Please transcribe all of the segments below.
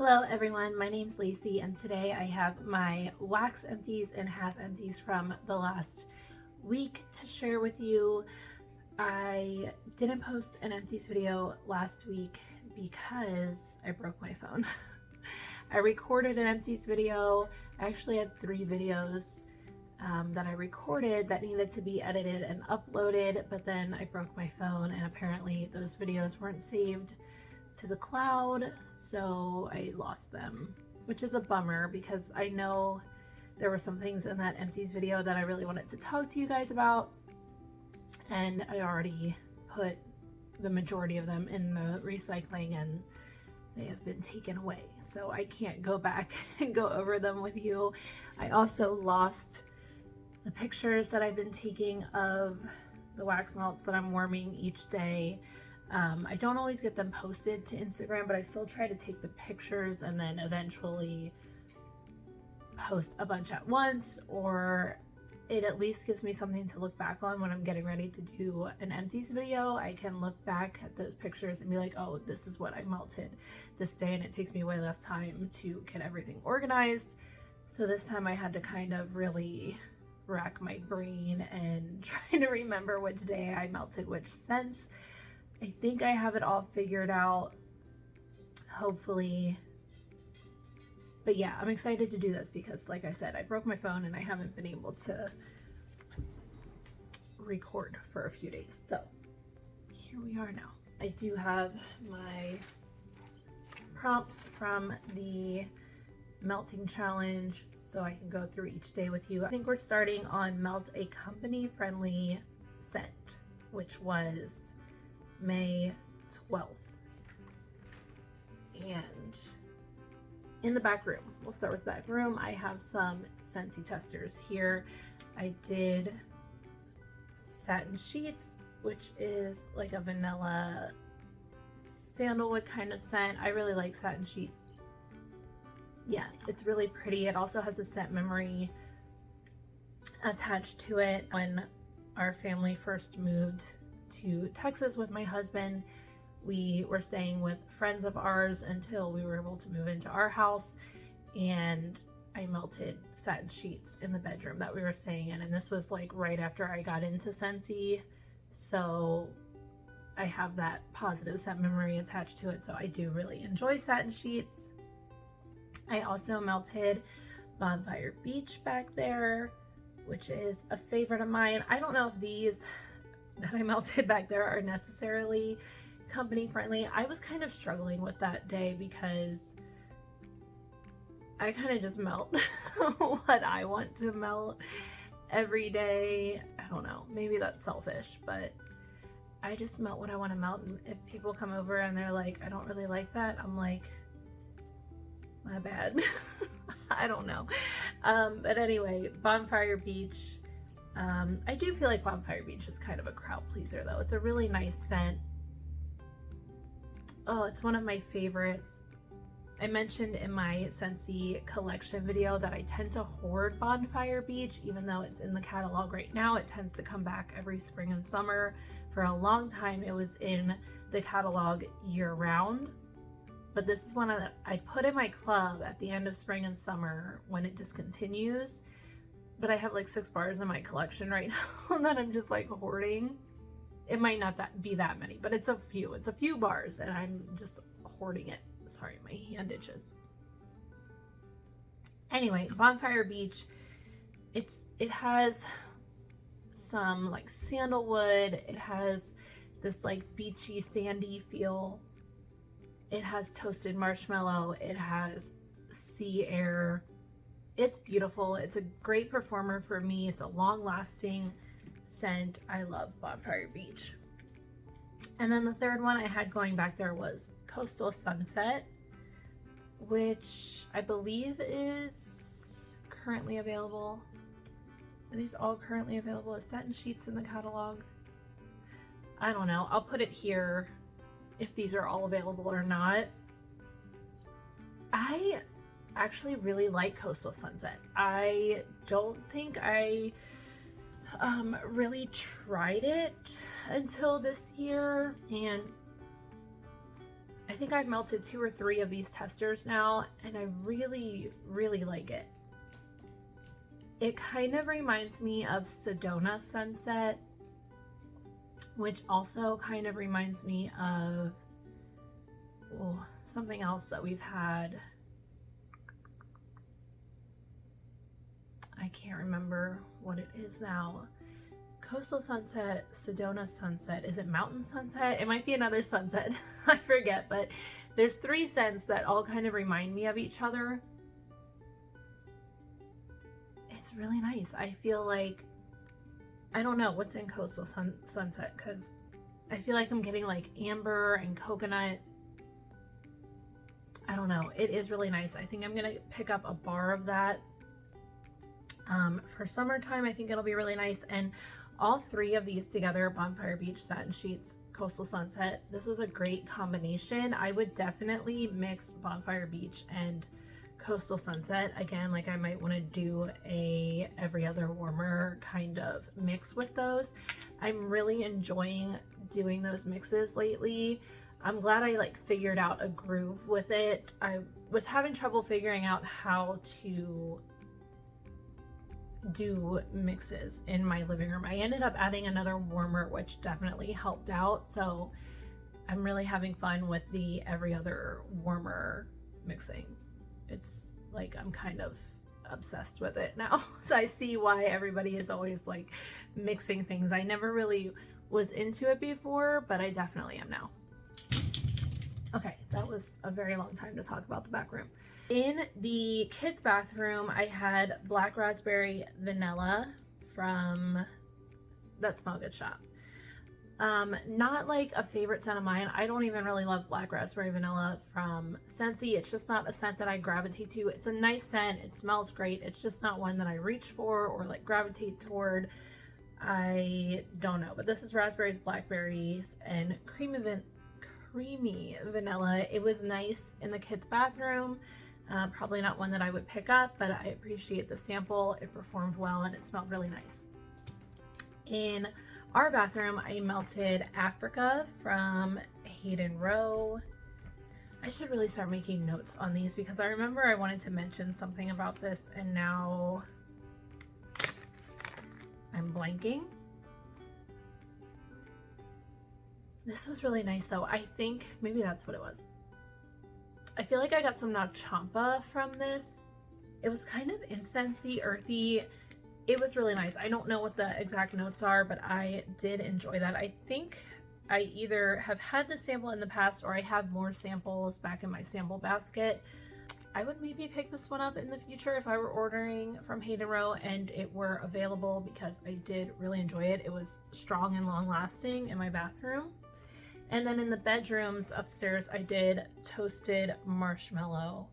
Hello everyone, my name's Lacey and today I have my wax empties and half empties from the last week to share with you. I didn't post an empties video last week because I broke my phone. I recorded an empties video. I actually had 3 videos that I recorded that needed to be edited and uploaded, but then I broke my phone and apparently those videos weren't saved to the cloud, so I lost them, which is a bummer because I know there were some things in that empties video that I really wanted to talk to you guys about, and I already put the majority of them in the recycling and they have been taken away, so I can't go back and go over them with you. I also lost the pictures that I've been taking of the wax melts that I'm warming each day. I don't always get them posted to Instagram, but I still try to take the pictures and then eventually post a bunch at once, or it at least gives me something to look back on when I'm getting ready to do an empties video. I can look back at those pictures and be like, oh, this is what I melted this day, and it takes me way less time to get everything organized. So this time I had to kind of really rack my brain and try to remember which day I melted which scents. I think I have it all figured out, hopefully. But yeah, I'm excited to do this because, like I said, I broke my phone and I haven't been able to record for a few days. So here we are now. I do have my prompts from the melting challenge, so I can go through each day with you. I think we're starting on Melt a Company Friendly Scent, which was May 12th. And in the back room, we'll start with the back room. I have some Scentsy testers here. I did Satin Sheets, which is like a vanilla sandalwood kind of scent. I really like Satin Sheets. Yeah, it's really pretty. It also has a scent memory attached to it. When our family first moved to Texas with my husband, we were staying with friends of ours until we were able to move into our house, and I melted Satin Sheets in the bedroom that we were staying in, and this was like right after I got into Scentsy, so I have that positive scent memory attached to it, so I do really enjoy Satin Sheets. I also melted Bonfire Beach back there, which is a favorite of mine. I don't know if these that I melted back there are necessarily company friendly. I was kind of struggling with that day because I kind of just melt what I want to melt every day. I don't know, maybe that's selfish, but I just melt what I want to melt, and if people come over and they're like, I don't really like that, I'm like, my bad. I don't know. But anyway, Bonfire Beach. I do feel like Bonfire Beach is kind of a crowd pleaser though. It's a really nice scent. Oh, it's one of my favorites. I mentioned in my Scentsy collection video that I tend to hoard Bonfire Beach, even though it's in the catalog right now. It tends to come back every spring and summer. For a long time, it was in the catalog year-round. But this is one that I put in my club at the end of spring and summer when it discontinues. But I have like 6 bars in my collection right now that I'm just like hoarding. It might not be that many, but it's a few bars, and I'm just hoarding it. Sorry, my hand itches. Anyway, Bonfire Beach, it has some like sandalwood. It has this like beachy, sandy feel. It has toasted marshmallow. It has sea air. It's beautiful. It's a great performer for me. It's a long-lasting scent. I love Bonfire Beach. And then the third one I had going back there was Coastal Sunset, which I believe is currently available. Are these all currently available as Satin Sheets in the catalog? I don't know. I'll put it here if these are all available or not. I actually really like Coastal Sunset. I don't think I really tried it until this year, and I think I've melted 2 or 3 of these testers now, and I really, really like it. It kind of reminds me of Sedona Sunset, which also kind of reminds me of something else that we've had. I can't remember what it is now. Coastal Sunset, Sedona Sunset. Is it Mountain Sunset? It might be another sunset. I forget, but there's 3 scents that all kind of remind me of each other. It's really nice. I feel like, I don't know what's in Coastal Sunset, because I feel like I'm getting like amber and coconut. I don't know. It is really nice. I think I'm going to pick up a bar of that for summertime. I think it'll be really nice. And all 3 of these together, Bonfire Beach, Satin Sheets, Coastal Sunset, this was a great combination. I would definitely mix Bonfire Beach and Coastal Sunset again. Like I might want to do a every other warmer kind of mix with those. I'm really enjoying doing those mixes lately. I'm glad I like figured out a groove with it. I was having trouble figuring out how to do mixes in my living room. I ended up adding another warmer, which definitely helped out. So I'm really having fun with the every other warmer mixing. It's like I'm kind of obsessed with it now. So I see why everybody is always like mixing things. I never really was into it before, but I definitely am now. Okay, that was a very long time to talk about the back room. In the kids' bathroom, I had Black Raspberry Vanilla from That Smell Good shop. Not like a favorite scent of mine. I don't even really love Black Raspberry Vanilla from Scentsy. It's just not a scent that I gravitate to. It's a nice scent. It smells great. It's just not one that I reach for or like gravitate toward. I don't know. But this is raspberries, blackberries, and creamy vanilla. It was nice in the kids' bathroom. Probably not one that I would pick up, but I appreciate the sample. It performed well and it smelled really nice. In our bathroom, I melted Africa from Hayden Row. I should really start making notes on these because I remember I wanted to mention something about this and now I'm blanking. This was really nice though. I think maybe that's what it was. I feel like I got some Nag Champa from this. It was kind of incensey, earthy. It was really nice. I don't know what the exact notes are, but I did enjoy that. I think I either have had this sample in the past or I have more samples back in my sample basket. I would maybe pick this one up in the future if I were ordering from Hayden Row and it were available because I did really enjoy it. It was strong and long lasting in my bathroom. And then in the bedrooms upstairs, I did Toasted Marshmallow.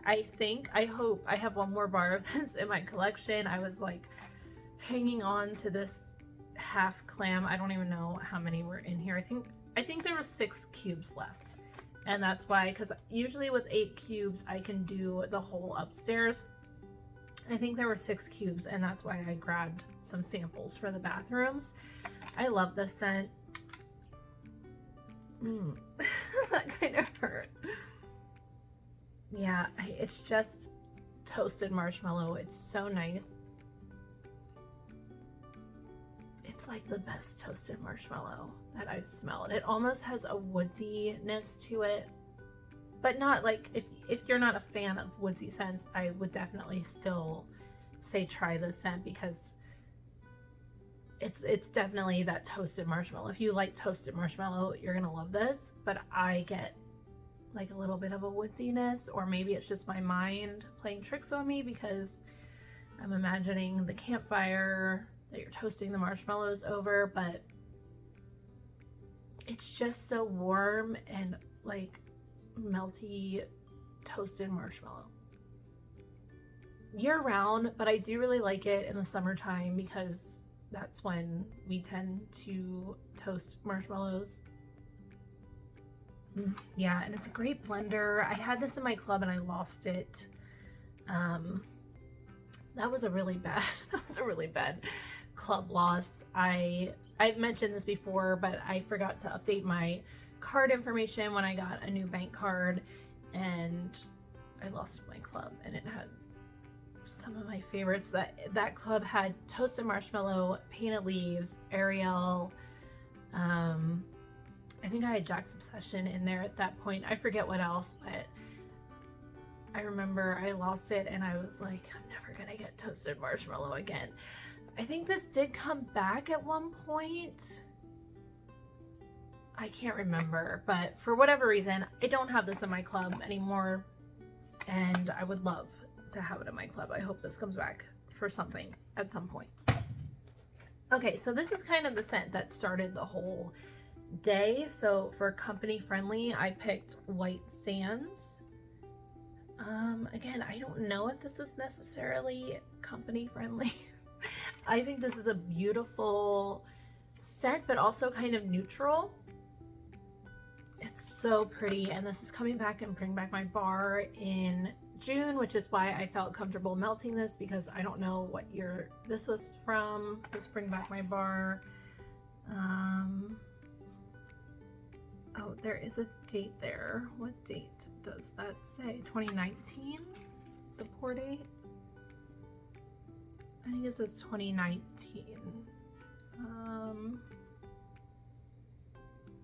I hope I have one more bar of this in my collection. I was like hanging on to this half clam. I don't even know how many were in here. I think there were 6 cubes left. And that's why, because usually with 8 cubes, I can do the whole upstairs. I think there were 6 cubes and that's why I grabbed some samples for the bathrooms. I love this scent. That kind of hurt. Yeah, it's just toasted marshmallow. It's so nice. It's like the best toasted marshmallow that I've smelled. It almost has a woodsiness to it, but not like, if you're not a fan of woodsy scents, I would definitely still say try this scent because it's definitely that toasted marshmallow. If you like toasted marshmallow, you're gonna love this, but I get like a little bit of a woodsiness, or maybe it's just my mind playing tricks on me because I'm imagining the campfire that you're toasting the marshmallows over, but it's just so warm and like melty toasted marshmallow. Year round, but I do really like it in the summertime because that's when we tend to toast marshmallows. Yeah, and it's a great blender. I had this in my club and I lost it. That was a really bad club loss. I've mentioned this before, but I forgot to update my card information when I got a new bank card, and I lost my club, and it had some of my favorites. That club had Toasted Marshmallow, Painted Leaves, Ariel. I think I had Jack's Obsession in there at that point. I forget what else, but I remember I lost it and I was like, I'm never gonna get Toasted Marshmallow again. I think this did come back at one point. I can't remember, but for whatever reason, I don't have this in my club anymore, and I would love to have it in my club. I hope this comes back for something at some point. Okay, so this is kind of the scent that started the whole day. So for company friendly, I picked White Sands. Again, I don't know if this is necessarily company friendly. I think this is a beautiful scent, but also kind of neutral. It's so pretty, and this is coming back and Bring Back My Bar in June, which is why I felt comfortable melting this, because I don't know what year this was from. Let's Bring Back My Bar. Oh, there is a date there. What date does that say? 2019? The pour date? I think it says 2019.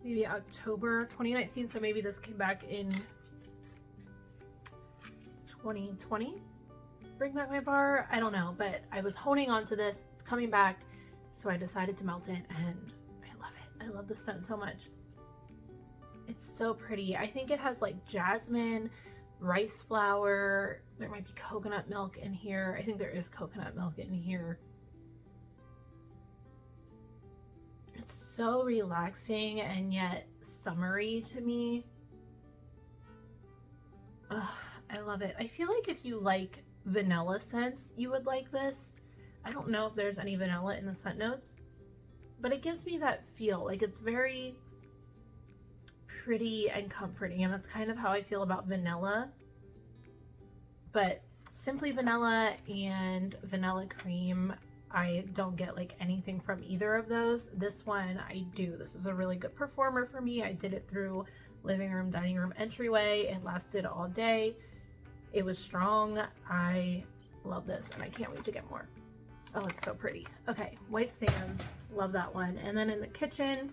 Maybe October 2019, so maybe this came back in 2020. Bring Back My Bar? I don't know, but I was holding on to this. It's coming back, so I decided to melt it, and I love it. I love the scent so much. It's so pretty. I think it has like jasmine, rice flower. There might be coconut milk in here. I think there is coconut milk in here. It's so relaxing and yet summery to me. Ugh, I love it. I feel like if you like vanilla scents, you would like this. I don't know if there's any vanilla in the scent notes, but it gives me that feel. Like, it's very pretty and comforting, and that's kind of how I feel about vanilla. But Simply Vanilla and Vanilla Cream, I don't get like anything from either of those. This one I do. This is a really good performer for me. I did it through living room, dining room, entryway. It lasted all day. It was strong. I love this, and I can't wait to get more. Oh, it's so pretty. Okay, White Sands, love that one. And then in the kitchen,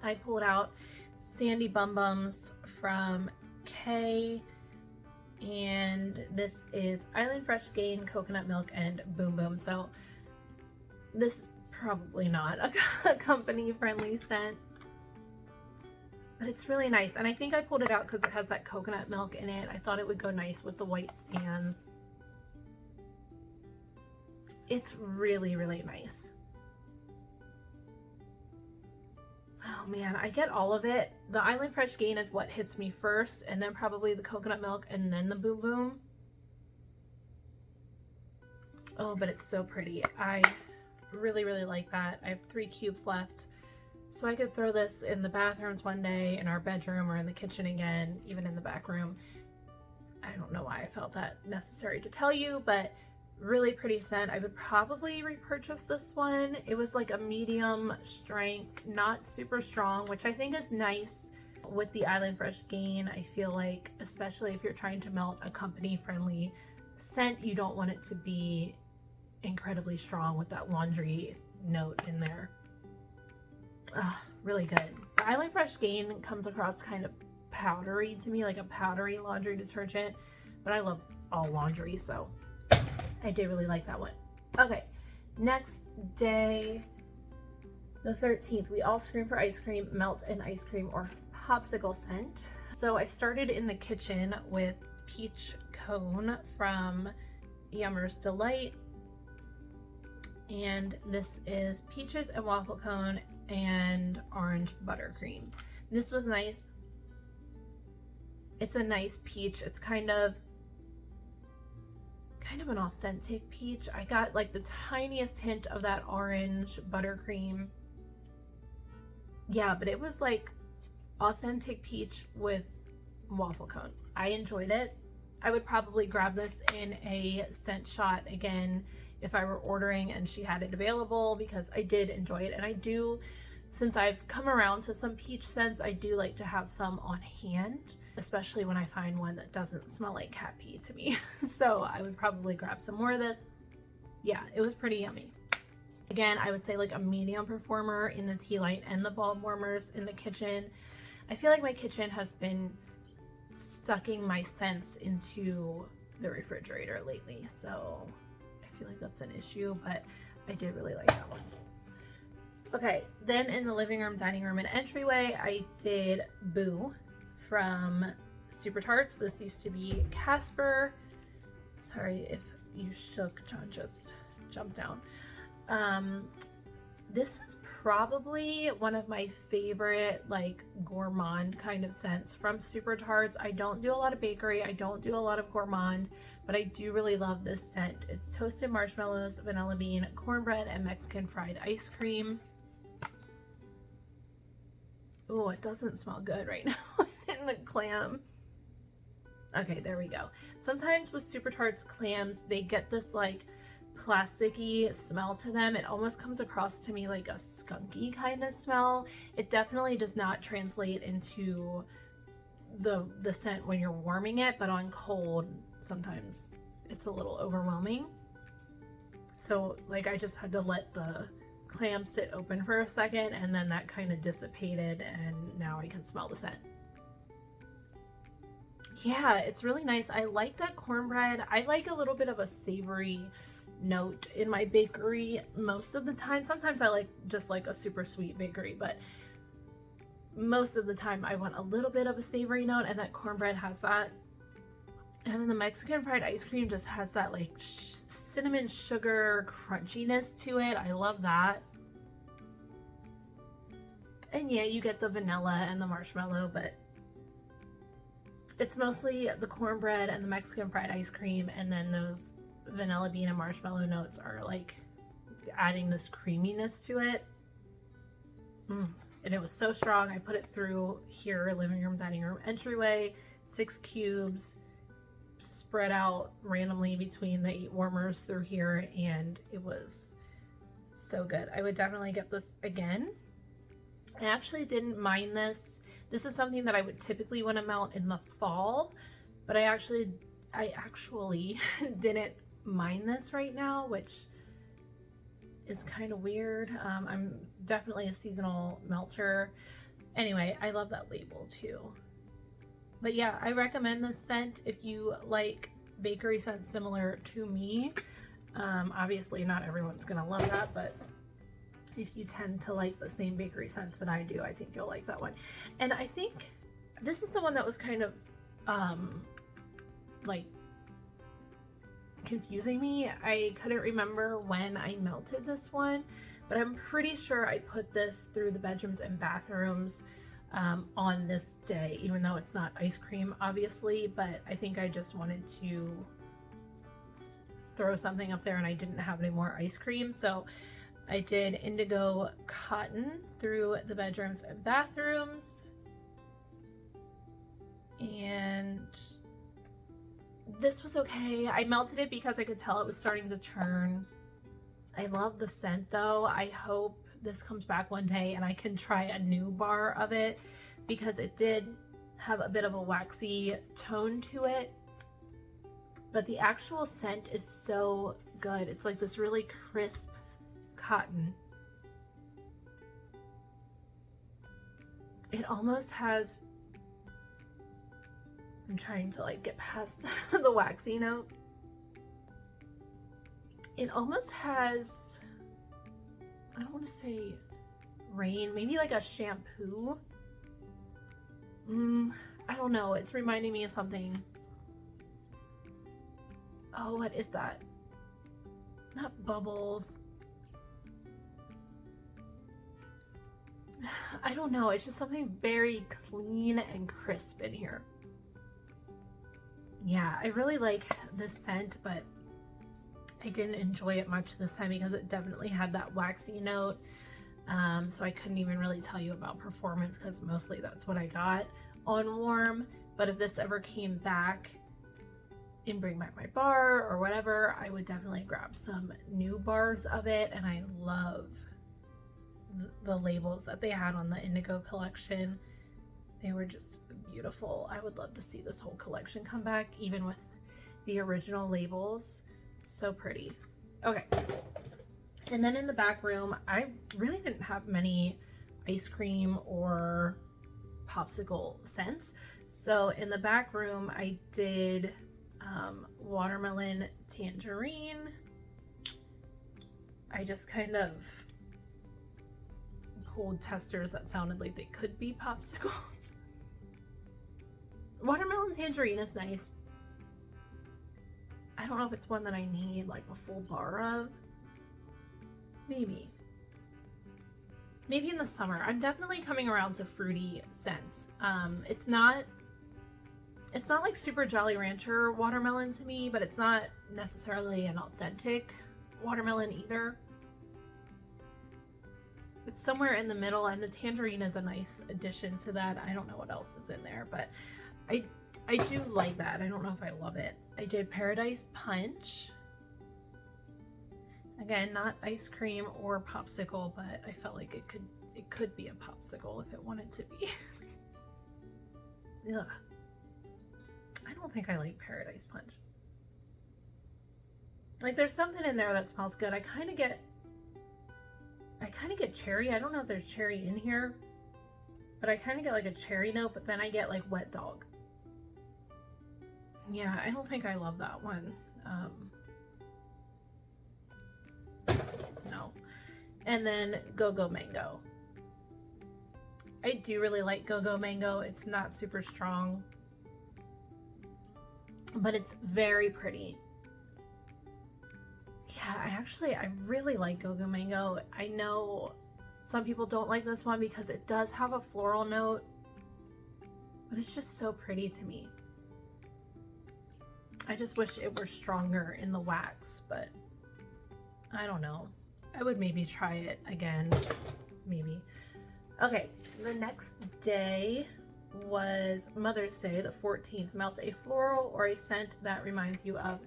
I pulled out Sandy Bum Bums from Kay, and this is Island Fresh Gain, Coconut Milk, and Boom Boom. So this is probably not a company friendly scent, but it's really nice. And I think I pulled it out because it has that coconut milk in it. I thought it would go nice with the White Sands. It's really, really nice. Oh man, I get all of it. The Island Fresh Gain is what hits me first, and then probably the coconut milk, and then the Boom Boom. Oh, but it's so pretty. I really, really like that. I have 3 cubes left, so I could throw this in the bathrooms one day, in our bedroom, or in the kitchen again, even in the back room. I don't know why I felt that necessary to tell you, but really pretty scent. I would probably repurchase this one. It was like a medium strength, not super strong, which I think is nice with the Island Fresh Gain. I feel like, especially if you're trying to melt a company friendly scent, you don't want it to be incredibly strong with that laundry note in there. Really good. The Island Fresh Gain comes across kind of powdery to me, like a powdery laundry detergent, but I love all laundry, so I did really like that one. Okay, next day, the 13th, we all scream for ice cream, melt an ice cream or popsicle scent. So I started in the kitchen with Peach Cone from Yummer's Delight. And this is peaches and waffle cone and orange buttercream. This was nice. It's a nice peach. It's kind of an authentic peach. I got like the tiniest hint of that orange buttercream. Yeah, but it was like authentic peach with waffle cone. I enjoyed it. I would probably grab this in a scent shot again if I were ordering and she had it available, because I did enjoy it. And I do since I've come around to some peach scents, I do like to have some on hand, especially when I find one that doesn't smell like cat pee to me. So I would probably grab some more of this. Yeah, it was pretty yummy. Again, I would say like a medium performer in the tea light and the bulb warmers in the kitchen. I feel like my kitchen has been sucking my scents into the refrigerator lately, so I feel like that's an issue, but I did really like that one. Okay, then in the living room, dining room, and entryway, I did Boo from Super Tarts. This used to be Casper. Sorry if you shook, John just jumped down. This is probably one of my favorite like gourmand kind of scents from Super Tarts. I don't do a lot of bakery, I don't do a lot of gourmand, but I do really love this scent. It's toasted marshmallows, vanilla bean, cornbread, and Mexican fried ice cream. Oh, it doesn't smell good right now in the clam. Okay, there we go. Sometimes with Super Tarts clams, they get this like plasticky smell to them. It almost comes across to me like a skunky kind of smell. It definitely does not translate into the scent when you're warming it, but on cold, sometimes it's a little overwhelming. So like I just had to let the clam sit open for a second, and then that kind of dissipated, and now I can smell the scent. Yeah, it's really nice. I like that cornbread. I like a little bit of a savory note in my bakery most of the time. Sometimes I like just like a super sweet bakery, but most of the time I want a little bit of a savory note, and that cornbread has that. And then the Mexican fried ice cream just has that like cinnamon sugar crunchiness to it. I love that. And yeah, you get the vanilla and the marshmallow, but it's mostly the cornbread and the Mexican fried ice cream, and then those vanilla bean and marshmallow notes are like adding this creaminess to it. And it was so strong. I put it through here, living room, dining room, entryway, 6 cubes, spread out randomly between the 8 warmers through here, and it was so good. I would definitely get this again. I actually didn't mind this. This is something that I would typically want to mount in the fall, but I actually didn't mind this right now, which is kind of weird. I'm definitely a seasonal melter. Anyway, I love that label too. But yeah, I recommend this scent if you like bakery scents similar to me. Obviously not everyone's gonna love that, but if you tend to like the same bakery scents that I do, I think you'll like that one. And I think this is the one that was kind of like confusing me. I couldn't remember when I melted this one, but I'm pretty sure I put this through the bedrooms and bathrooms on this day, even though it's not ice cream obviously, but I think I just wanted to throw something up there and I didn't have any more ice cream, so I did Indigo Cotton through the bedrooms and bathrooms. And this was okay. I melted it because I could tell it was starting to turn. I love the scent though. I hope this comes back one day and I can try a new bar of it, because it did have a bit of a waxy tone to it, but the actual scent is so good. It's like this really crisp cotton. It almost has, I'm trying to like get past the waxy note. It almost has, I don't want to say rain, maybe like a shampoo. I don't know, it's reminding me of something. Oh, what is that? Not bubbles. I don't know, it's just something very clean and crisp in here. Yeah, I really like this scent, but I didn't enjoy it much this time because it definitely had that waxy note. So I couldn't even really tell you about performance because mostly that's what I got on warm. But if this ever came back and bring back my bar or whatever, I would definitely grab some new bars of it. And I love the labels that they had on the Indigo collection. They were just beautiful. I would love to see this whole collection come back, even with the original labels. So pretty. Okay. And then in the back room, I really didn't have many ice cream or popsicle scents. So in the back room, I did watermelon tangerine. I just kind of pulled testers that sounded like they could be popsicles. Watermelon tangerine is nice. I don't know if it's one that I need like a full bar of. Maybe in the summer. I'm definitely coming around to fruity scents. It's not like super Jolly Rancher watermelon to me, but it's not necessarily an authentic watermelon either. It's somewhere in the middle, and the tangerine is a nice addition to that. I don't know what else is in there, but I do like that. I don't know if I love it. I did Paradise Punch. Again, not ice cream or popsicle, but I felt like it could be a popsicle if it wanted to be. Ugh. I don't think I like Paradise Punch. Like, there's something in there that smells good. I kind of get cherry. I don't know if there's cherry in here, but I kind of get like a cherry note, but then I get like wet dog. Yeah, I don't think I love that one. No. And then Go-Go Mango. I do really like Go-Go Mango. It's not super strong, but it's very pretty. Yeah, I really like Go-Go Mango. I know some people don't like this one because it does have a floral note, but it's just so pretty to me. I just wish it were stronger in the wax, but I don't know. I would maybe try it again, maybe. Okay, the next day was Mother's Day, the 14th. Melt a floral or a scent that reminds you of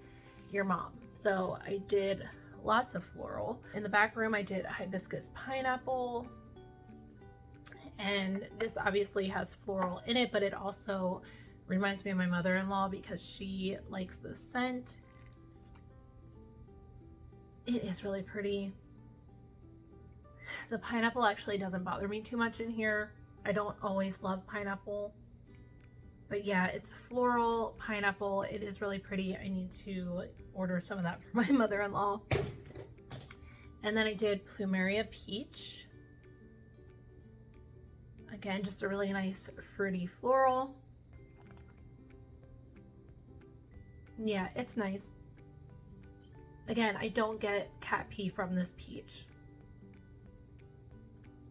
your mom. So I did lots of floral. In the back room, I did hibiscus pineapple. And this obviously has floral in it, but it also reminds me of my mother-in-law because she likes the scent. It is really pretty. The pineapple actually doesn't bother me too much in here. I don't always love pineapple. But yeah, it's floral pineapple. It is really pretty. I need to order some of that for my mother-in-law. And then I did Plumeria Peach. Again, just a really nice fruity floral. Yeah, it's nice. Again, I don't get cat pee from this peach.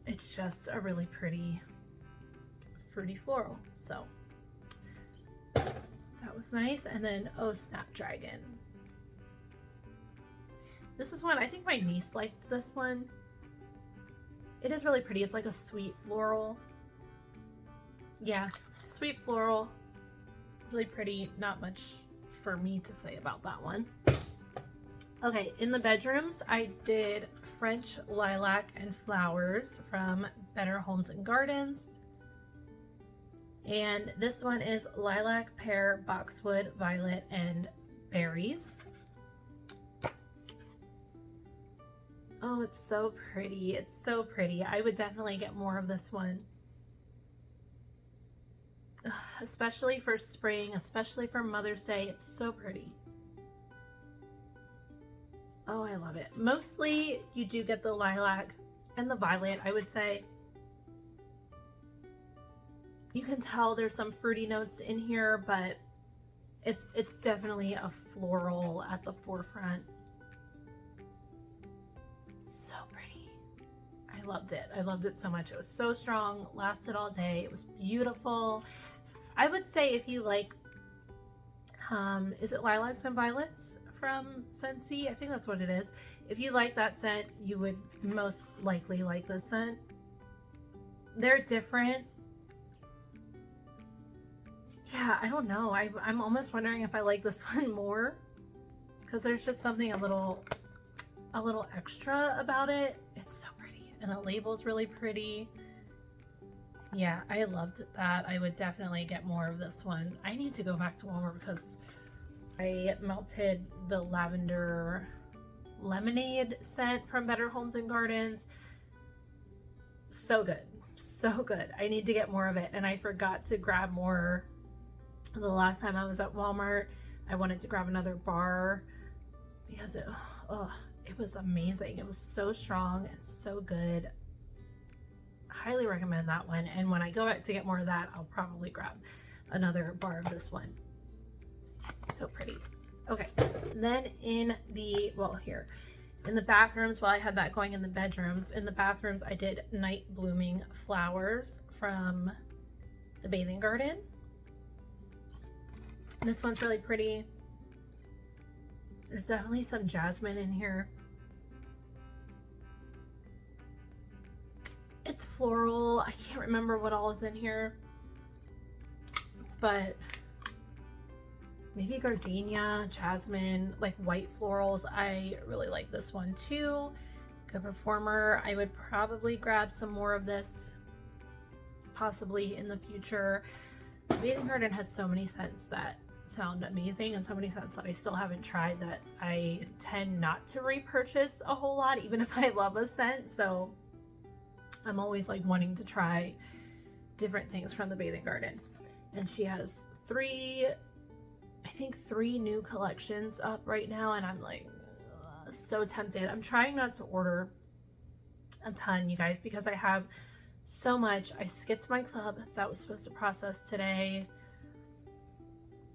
It's just a really pretty fruity floral. So that was nice. And then, oh, Snapdragon. This is one, I think my niece liked this one. It is really pretty. It's like a sweet floral. Yeah, sweet floral. Really pretty. Not much for me to say about that one. Okay, in the bedrooms, I did French Lilac and Flowers from Better Homes and Gardens. And this one is Lilac, Pear, Boxwood, Violet, and Berries. Oh, it's so pretty. It's so pretty. I would definitely get more of this one. Ugh, especially for spring, especially for Mother's Day. It's so pretty. Oh, I love it. Mostly you do get the lilac and the violet, I would say. You can tell there's some fruity notes in here, but it's definitely a floral at the forefront. So pretty. I loved it. I loved it so much. It was so strong, lasted all day. It was beautiful. I would say if you like, is it Lilacs and Violets from Scentsy? I think that's what it is. If you like that scent, you would most likely like this scent. They're different. Yeah, I don't know. I'm almost wondering if I like this one more because there's just something a little extra about it. It's so pretty. and the label's really pretty. Yeah, I loved that. I would definitely get more of this one. I need to go back to Walmart because I melted the lavender lemonade scent from Better Homes and Gardens. So good. So good. I need to get more of it, and I forgot to grab more the last time I was at Walmart. I wanted to grab another bar because it was amazing. It was so strong and so good. Highly recommend that one. And when I go back to get more of that, I'll probably grab another bar of this one. So pretty. Okay, then in the, well, here in the bathrooms, while I had that going in the bedrooms, in the bathrooms I did night blooming flowers from the bathing garden. This one's really pretty. There's definitely some jasmine in here. It's floral. I can't remember what all is in here, but maybe gardenia, jasmine, like white florals. I really like this one too. Good performer. I would probably grab some more of this possibly in the future. The bathing garden has so many scents that sound amazing and so many scents that I still haven't tried that I tend not to repurchase a whole lot, even if I love a scent. So I'm always like wanting to try different things from the bathing garden. And she has three new collections up right now, and I'm like so tempted. I'm trying not to order a ton, you guys, because I have so much. I skipped my club that was supposed to process today.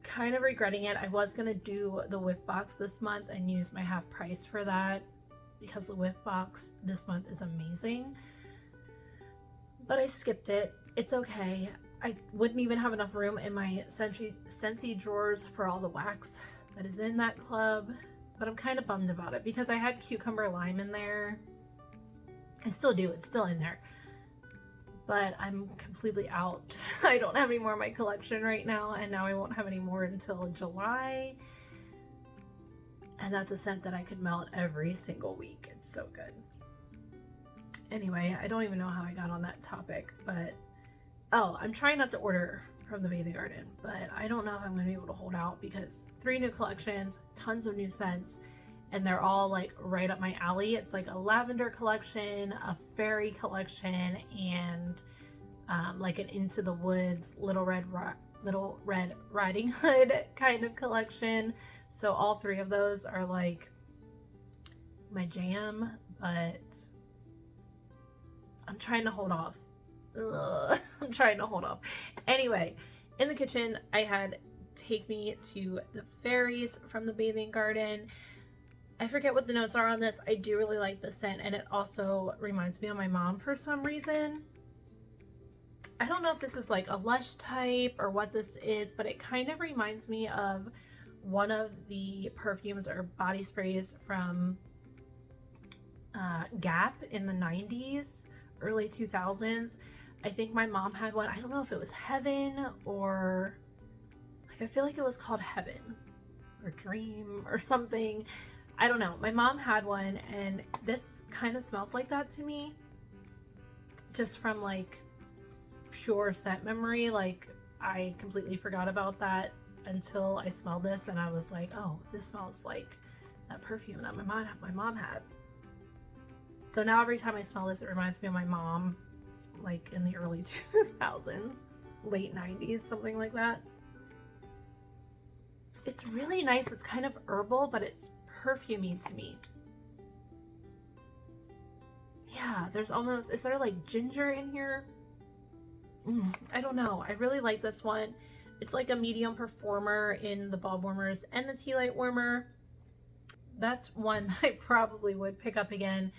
Kind of regretting it. I was gonna do the whiff box this month and use my half price for that because the whiff box this month is amazing, but I skipped it. It's okay. I wouldn't even have enough room in my Scentsy drawers for all the wax that is in that club, but I'm kind of bummed about it because I had cucumber lime in there. I still do. It's still in there, but I'm completely out. I don't have any more in my collection right now, and now I won't have any more until July, and that's a scent that I could melt every single week. It's so good. Anyway, I don't even know how I got on that topic, but oh, I'm trying not to order from the bathing garden, but I don't know if I'm going to be able to hold out because 3 new collections, tons of new scents, and they're all like right up my alley. It's like a lavender collection, a fairy collection, and like an Into the Woods Little Red Riding Hood kind of collection. So all 3 of those are like my jam, but I'm trying to hold off. I'm trying to hold off. Anyway, in the kitchen, I had Take Me to the Fairies from the bathing garden. I forget what the notes are on this. I do really like the scent, and it also reminds me of my mom for some reason. I don't know if this is like a Lush type or what this is, but it kind of reminds me of one of the perfumes or body sprays from Gap in the 90s, early 2000s. I think my mom had one. I don't know if it was Heaven or like, I feel like it was called Heaven or Dream or something. I don't know. My mom had one, and this kind of smells like that to me, just from like pure scent memory. Like I completely forgot about that until I smelled this, and I was like, oh, this smells like that perfume that my mom had. So now every time I smell this, it reminds me of my mom, like in the early 2000s, late 90s, something like that. It's really nice. It's kind of herbal, but it's perfumey to me. Yeah, there's almost, is there like ginger in here? I don't know. I really like this one. It's like a medium performer in the bulb warmers and the tea light warmer. That's one that I probably would pick up again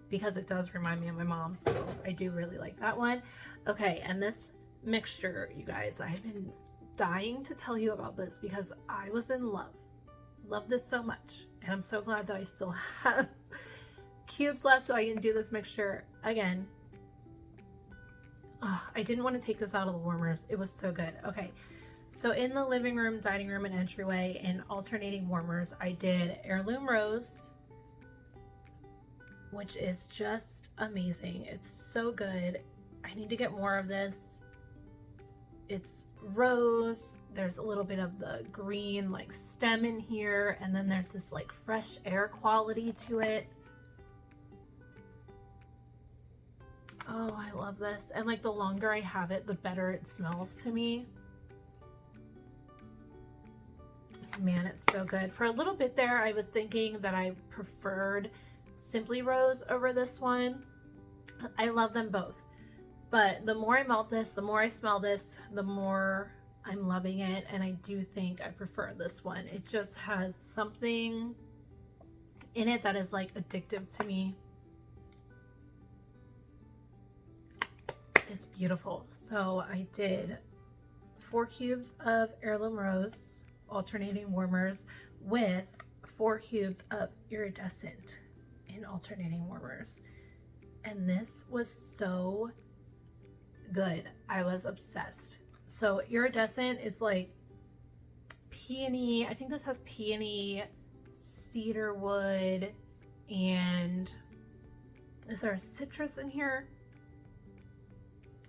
because it does remind me of my mom, so I do really like that one. Okay, and this mixture, you guys, I've been dying to tell you about this because I was in love. Love this so much, and I'm so glad that I still have cubes left so I can do this mixture again. Oh, I didn't want to take this out of the warmers. It was so good. Okay, so in the living room, dining room, and entryway in alternating warmers, I did Heirloom Rose, which is just amazing. It's so good. I need to get more of this. It's rose. There's a little bit of the green like stem in here, and then there's this like fresh air quality to it. Oh, I love this. And like the longer I have it, the better it smells to me. Man, it's so good. For a little bit there, I was thinking that I preferred Simply Rose over this one. I love them both. But the more I melt this, the more I smell this, the more I'm loving it. And I do think I prefer this one. It just has something in it that is like addictive to me. It's beautiful. So I did 4 cubes of Heirloom Rose alternating warmers with 4 cubes of Iridescent in alternating warmers. And this was so good. I was obsessed. So Iridescent is like peony. I think this has peony, cedarwood, and is there a citrus in here?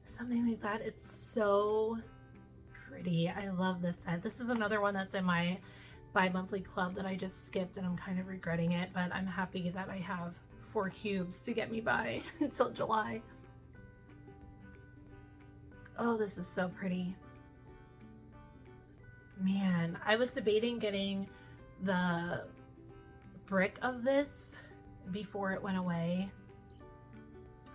Something like that. It's so pretty. I love this scent. This is another one that's in my bi-monthly club that I just skipped, and I'm kind of regretting it, but I'm happy that I have 4 cubes to get me by until July. Oh, this is so pretty. Man, I was debating getting the brick of this before it went away.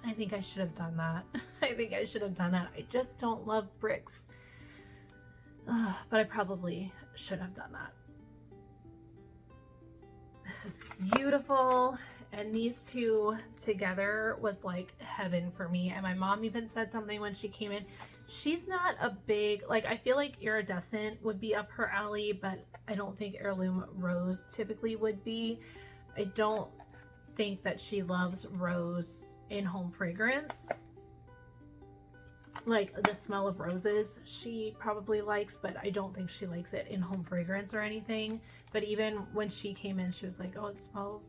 I think I should have done that. I think I should have done that. I just don't love bricks. But I probably should have done that. This is beautiful. And these two together was like heaven for me. And my mom even said something when she came in. She's not a big, like, I feel like Iridescent would be up her alley, but I don't think Heirloom Rose typically would be. I don't think that she loves rose in home fragrance. Like the smell of roses she probably likes, but I don't think she likes it in home fragrance or anything. But even when she came in, she was like, oh, it smells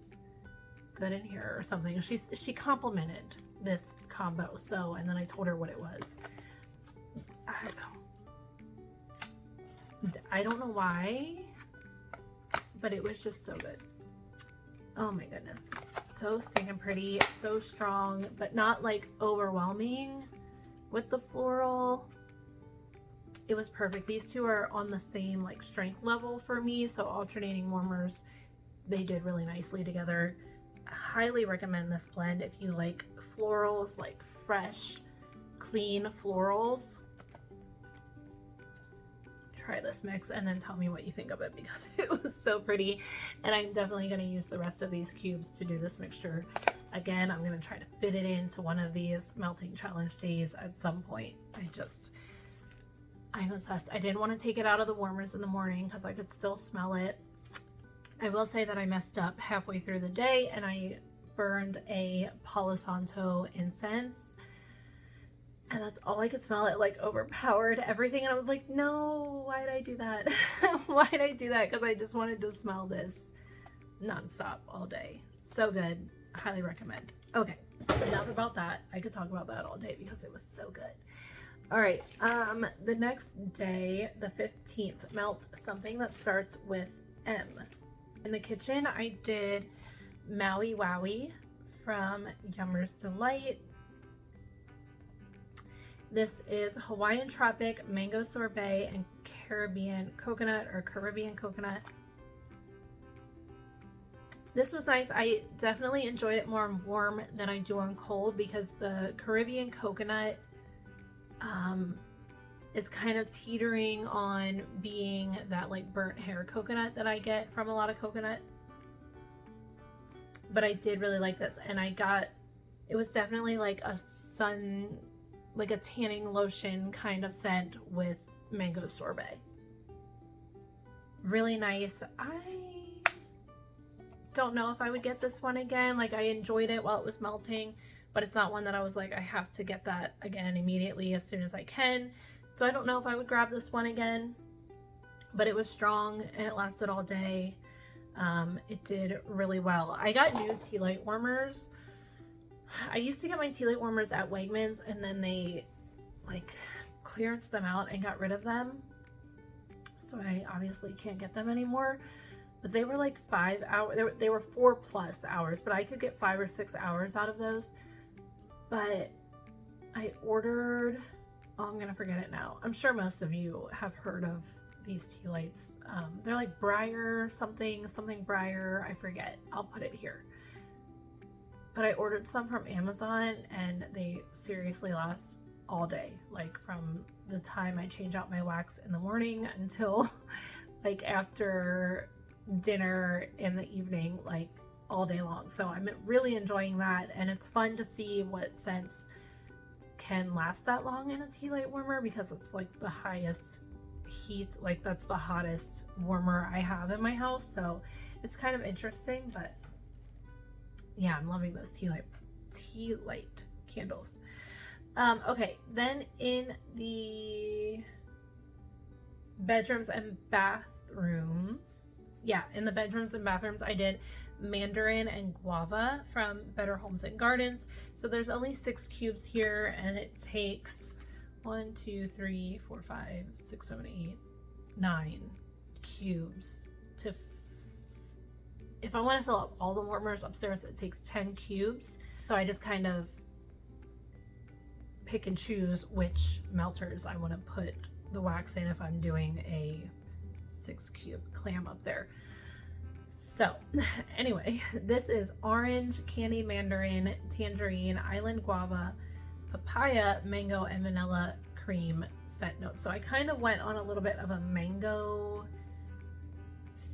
good in here or something. She complimented this combo. So, and then I told her what it was. I don't know why, but it was just so good. Oh my goodness. So stinking pretty, so strong, but not like overwhelming with the floral. It was perfect. These two are on the same like strength level for me, so alternating warmers, they did really nicely together. I highly recommend this blend if you like florals, like fresh, clean florals. Try this mix and then tell me what you think of it, because it was so pretty. And I'm definitely going to use the rest of these cubes to do this mixture. Again, I'm going to try to fit it into one of these melting challenge days at some point. I'm obsessed. I didn't want to take it out of the warmers in the morning because I could still smell it. I will say that I messed up halfway through the day and I burned a Palo Santo incense. And that's all I could smell. It like overpowered everything. And I was like, no, why did I do that? Why did I do that? Because I just wanted to smell this nonstop all day. So good. Highly recommend. Okay, enough about that. I could talk about that all day because it was so good. All right, the next day, the 15th, melt something that starts with M. In the kitchen, I did Maui Wowie from Yummer's Delight. This is Hawaiian Tropic Mango Sorbet and Caribbean Coconut, or Caribbean Coconut. This was nice. I definitely enjoyed it more on warm than I do on cold, because the Caribbean Coconut is kind of teetering on being that like burnt hair coconut that I get from a lot of coconut. But I did really like this, and it was definitely like a like a tanning lotion kind of scent with mango sorbet. Really nice. I don't know if I would get this one again. Like, I enjoyed it while it was melting, but it's not one that I was like, I have to get that again immediately as soon as I can. So I don't know if I would grab this one again, but it was strong and it lasted all day. It did really well. I got new tea light warmers I used to get my tea light warmers at Wegmans, and then they like clearanced them out and got rid of them. So I obviously can't get them anymore. But they were like 5 hours. They were 4+ hours, but I could get 5 or 6 hours out of those. But I ordered, oh, I'm gonna forget it now. I'm sure most of you have heard of these tea lights. They're like Briar something Briar, I forget. I'll put it here. But I ordered some from Amazon, and they seriously last all day. Like from the time I change out my wax in the morning until like after dinner in the evening, like all day long. So I'm really enjoying that, and it's fun to see what scents can last that long in a tea light warmer, because it's like the highest heat, like that's the hottest warmer I have in my house. So it's kind of interesting, but yeah, I'm loving those tea light candles. Okay, then in the bedrooms and bathrooms, in the bedrooms and bathrooms, I did Mandarin and Guava from Better Homes and Gardens. So there's only 6 cubes here, and it takes 1, 2, 3, 4, 5, 6, 7, 8, 9 cubes to, if I want to fill up all the warmers upstairs, it takes 10 cubes. So I just kind of pick and choose which melters I want to put the wax in if I'm doing a 6 cube clam up there. So anyway, this is orange, candied mandarin, tangerine, island guava, papaya, mango, and vanilla cream scent notes. So I kind of went on a little bit of a mango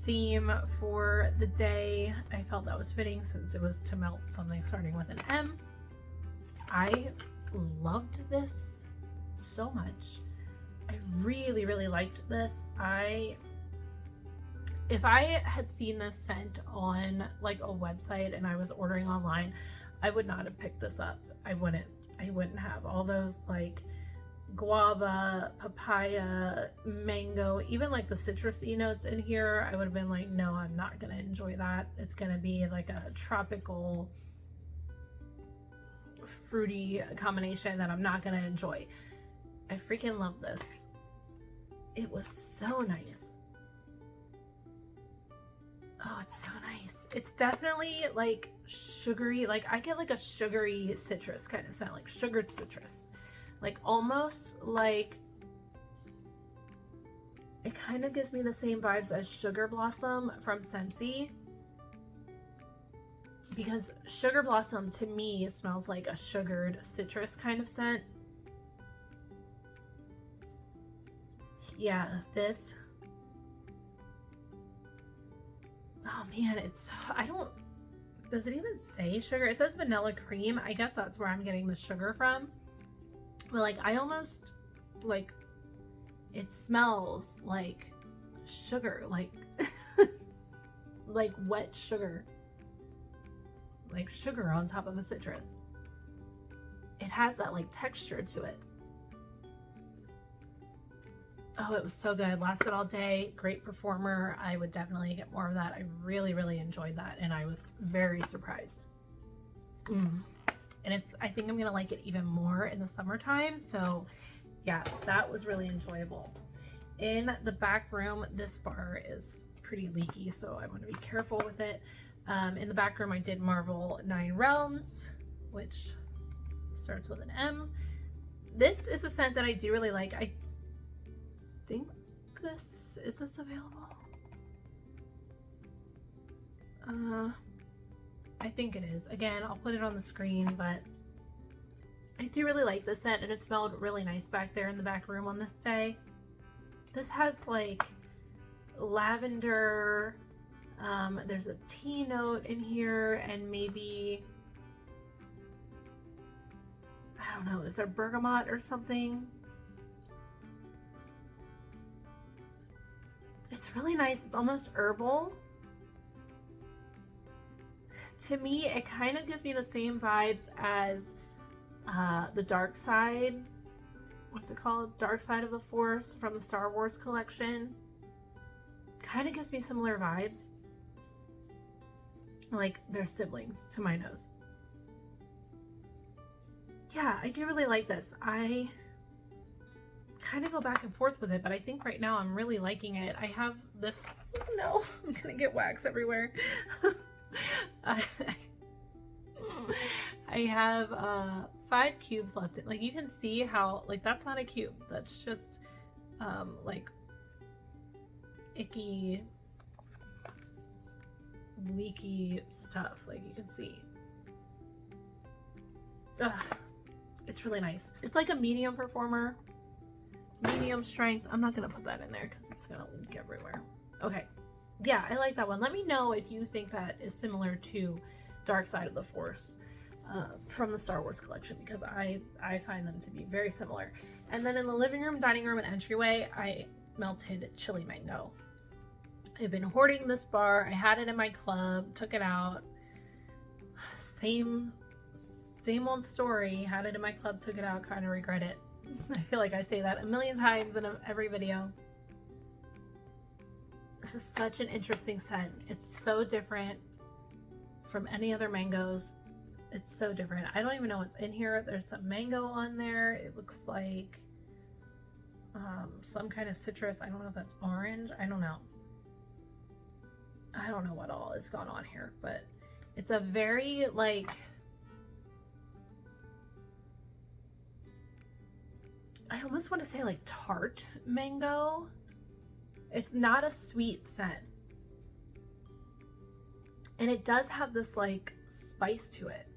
theme for the day. I felt that was fitting since it was to melt something starting with an M. I loved this so much. I really, really liked this. If I had seen this scent on like a website and I was ordering online, I would not have picked this up. I wouldn't have all those like guava, papaya, mango, even like the citrusy notes in here. I would have been like, no, I'm not gonna enjoy that. It's gonna be like a tropical fruity combination that I'm not gonna enjoy. I freaking love this. It was so nice. Oh, it's so nice. It's definitely like sugary, like I get like a sugary citrus kind of scent, like sugared citrus. Like almost like, it kind of gives me the same vibes as Sugar Blossom from Scentsy. Because Sugar Blossom to me smells like a sugared citrus kind of scent. Yeah, this. Oh man, does it even say sugar? It says vanilla cream. I guess that's where I'm getting the sugar from. But like, I almost, like, it smells like sugar, like, like wet sugar. Like sugar on top of a citrus. It has that like texture to it. Oh, it was so good. Lasted all day. Great performer. I would definitely get more of that. I really, really enjoyed that, and I was very surprised. And I think I'm gonna like it even more in the summertime. So yeah, that was really enjoyable. In the back room, this bar is pretty leaky, so I want to be careful with it. In the back room, I did Marvel 9 Realms, which starts with an M. This is a scent that I do really like. I think is this available? I think it is. Again, I'll put it on the screen, but I do really like this scent, and it smelled really nice back there in the back room on this day. This has like lavender, there's a tea note in here, and maybe, I don't know, is there bergamot or something? It's really nice. It's almost herbal. To me, it kind of gives me the same vibes as the Dark Side. What's it called? Dark Side of the Force from the Star Wars collection. Kind of gives me similar vibes. Like they're siblings to my nose. yeah, I do really like this. I kind of go back and forth with it, but I think right now I'm really liking it. I have this, oh no, I'm gonna get wax everywhere. I have 5 cubes left. Like you can see how, like that's not a cube, that's just like icky, leaky stuff, like you can see. Ugh, it's really nice. It's like a medium performer, medium strength. I'm not gonna put that in there because it's gonna leak everywhere. Okay, yeah, I like that one. Let me know if you think that is similar to Dark Side of the Force from the Star Wars collection, because I find them to be very similar. And then in the living room, dining room, and entryway, I melted chili mango. I've been hoarding this bar. I had it in my club, took it out. Same old story. Had it in my club, took it out, kind of regret it. I feel like I say that a million times in every video. This is such an interesting scent. It's so different from any other mangoes. It's so different. I don't even know what's in here. There's some mango on there. It looks like some kind of citrus. I don't know if that's orange. I don't know. I don't know what all is going on here, but it's a very like, I almost want to say like tart mango. It's not a sweet scent. And it does have this like spice to it.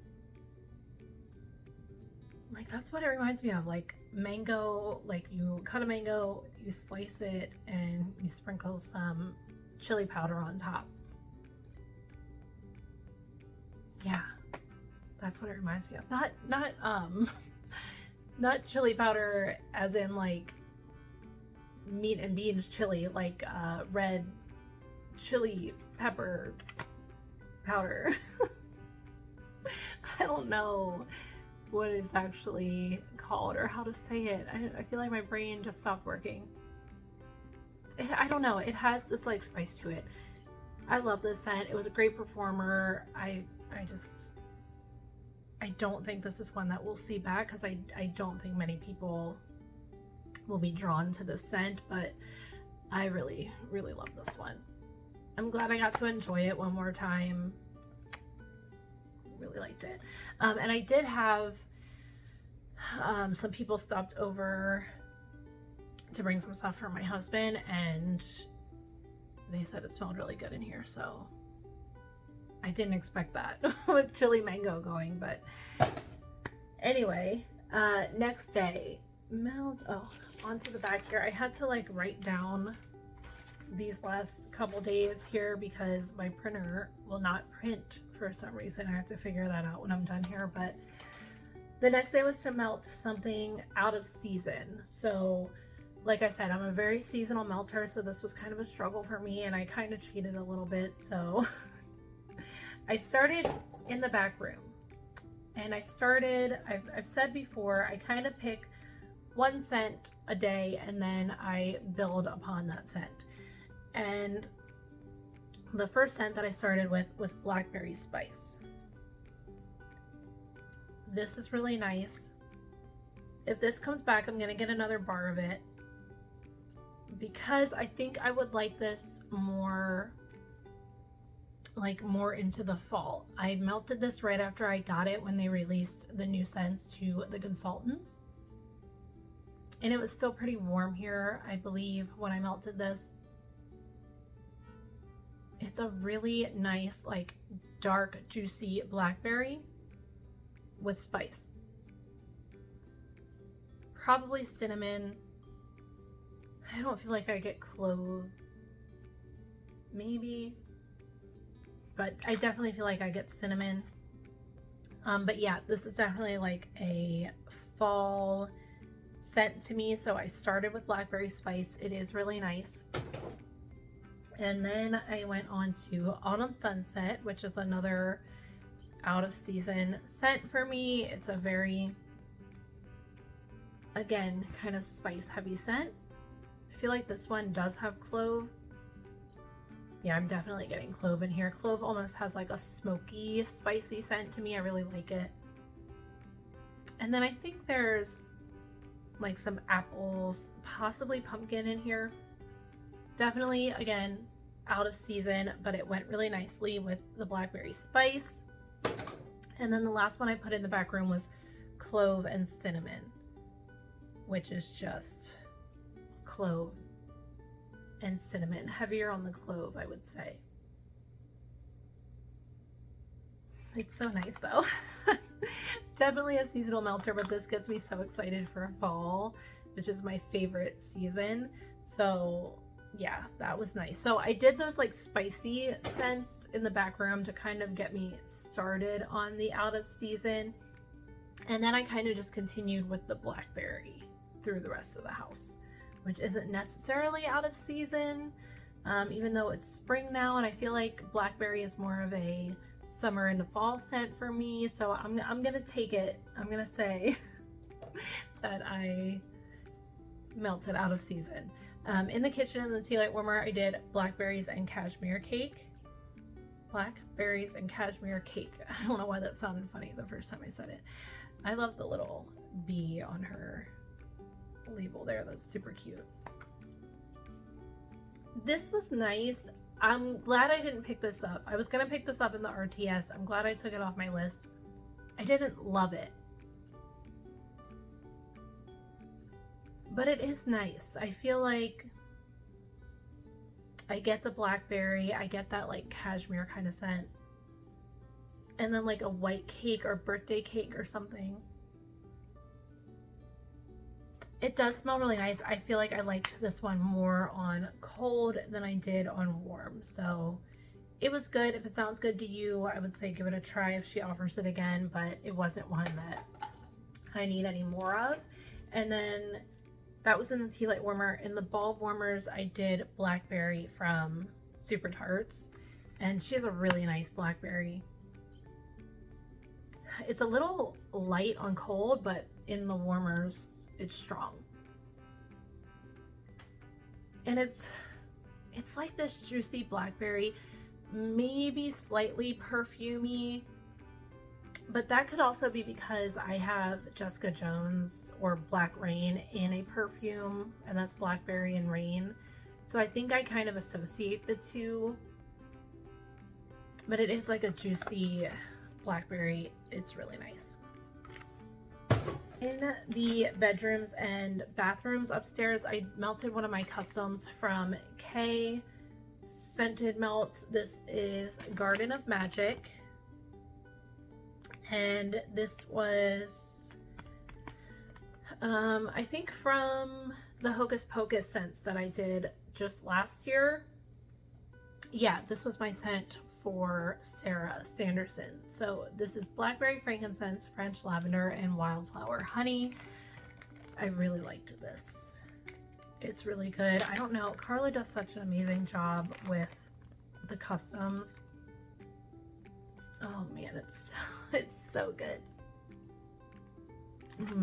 Like that's what it reminds me of, like mango, like you cut a mango, you slice it, and you sprinkle some chili powder on top. Yeah, that's what it reminds me of. Not chili powder as in like meat and beans chili, like red chili pepper powder. I don't know what it's actually called or how to say it. I feel like my brain just stopped working. I don't know. It has this like spice to it. I love this scent. It was a great performer. I don't think this is one that we'll see back, because I don't think many people will be drawn to this scent, but I really, really love this one. I'm glad I got to enjoy it one more time. Really liked it. And I did have some people stopped over to bring some stuff for my husband, and they said it smelled really good in here, so I didn't expect that with chili mango going. But anyway, next day, onto the back here. I had to like write down these last couple days here because my printer will not print for some reason. I have to figure that out when I'm done here. But the next day was to melt something out of season. So like I said, I'm a very seasonal melter, so this was kind of a struggle for me, and I kind of cheated a little bit. So I started in the back room, and I've said before, I kind of pick one scent a day and then I build upon that scent. And the first scent that I started with was Blackberry Spice. This is really nice. If this comes back, I'm gonna get another bar of it, because I think I would like this more into the fall. I melted this right after I got it when they released the new scents to the consultants, and it was still pretty warm here, I believe, when I melted this. It's a really nice, like, dark, juicy blackberry with spice. Probably cinnamon. I don't feel like I get clove. Maybe. But I definitely feel like I get cinnamon. But yeah, this is definitely like a fall scent to me. So I started with Blackberry Spice. It is really nice. And then I went on to Autumn Sunset, which is another out of season scent for me. It's a very, again, kind of spice heavy scent. I feel like this one does have clove. Yeah, I'm definitely getting clove in here. Clove almost has like a smoky, spicy scent to me. I really like it. And then I think there's like some apples, possibly pumpkin in here. Definitely, again, out of season, but it went really nicely with the blackberry spice. And then the last one I put in the back room was clove and cinnamon, which is just clove and cinnamon. Heavier on the clove, I would say. It's so nice though. Definitely a seasonal melter, but this gets me so excited for fall, which is my favorite season. So yeah, that was nice. So I did those like spicy scents in the back room to kind of get me started on the out of season. And then I kind of just continued with the blackberry through the rest of the house, which isn't necessarily out of season, even though it's spring now, and I feel like blackberry is more of a summer into fall scent for me. So I'm gonna take it. I'm gonna say that I melted out of season. In the kitchen, in the tea light warmer, I did blackberries and cashmere cake. Blackberries and cashmere cake. I don't know why that sounded funny the first time I said it. I love the little bee on her label there. That's super cute. This was nice. I'm glad I didn't pick this up. I was gonna pick this up in the RTS. I'm glad I took it off my list. I didn't love it, but it is nice. I feel like I get the blackberry, I get that like cashmere kind of scent, and then like a white cake or birthday cake or something. It does smell really nice. I feel like I liked this one more on cold than I did on warm. So it was good. If it sounds good to you, I would say give it a try if she offers it again, but it wasn't one that I need any more of. And then that was in the tea light warmer. In the bulb warmers, I did blackberry from Super Tarts, and she has a really nice blackberry. It's a little light on cold, but in the warmers, it's strong. And it's like this juicy blackberry, maybe slightly perfumey, but that could also be because I have Jessica Jones or Black Rain in a perfume, and that's blackberry and rain. So I think I kind of associate the two, but it is like a juicy blackberry. It's really nice. In the bedrooms and bathrooms upstairs, I melted one of my customs from K Scented Melts. This is Garden of Magic, and this was I think from the Hocus Pocus scents that I did just last year. Yeah, this was my scent for Sarah Sanderson. So this is blackberry frankincense, French lavender, and wildflower honey. I really liked this. It's really good. I don't know, Carla does such an amazing job with the customs. Oh man, it's so good.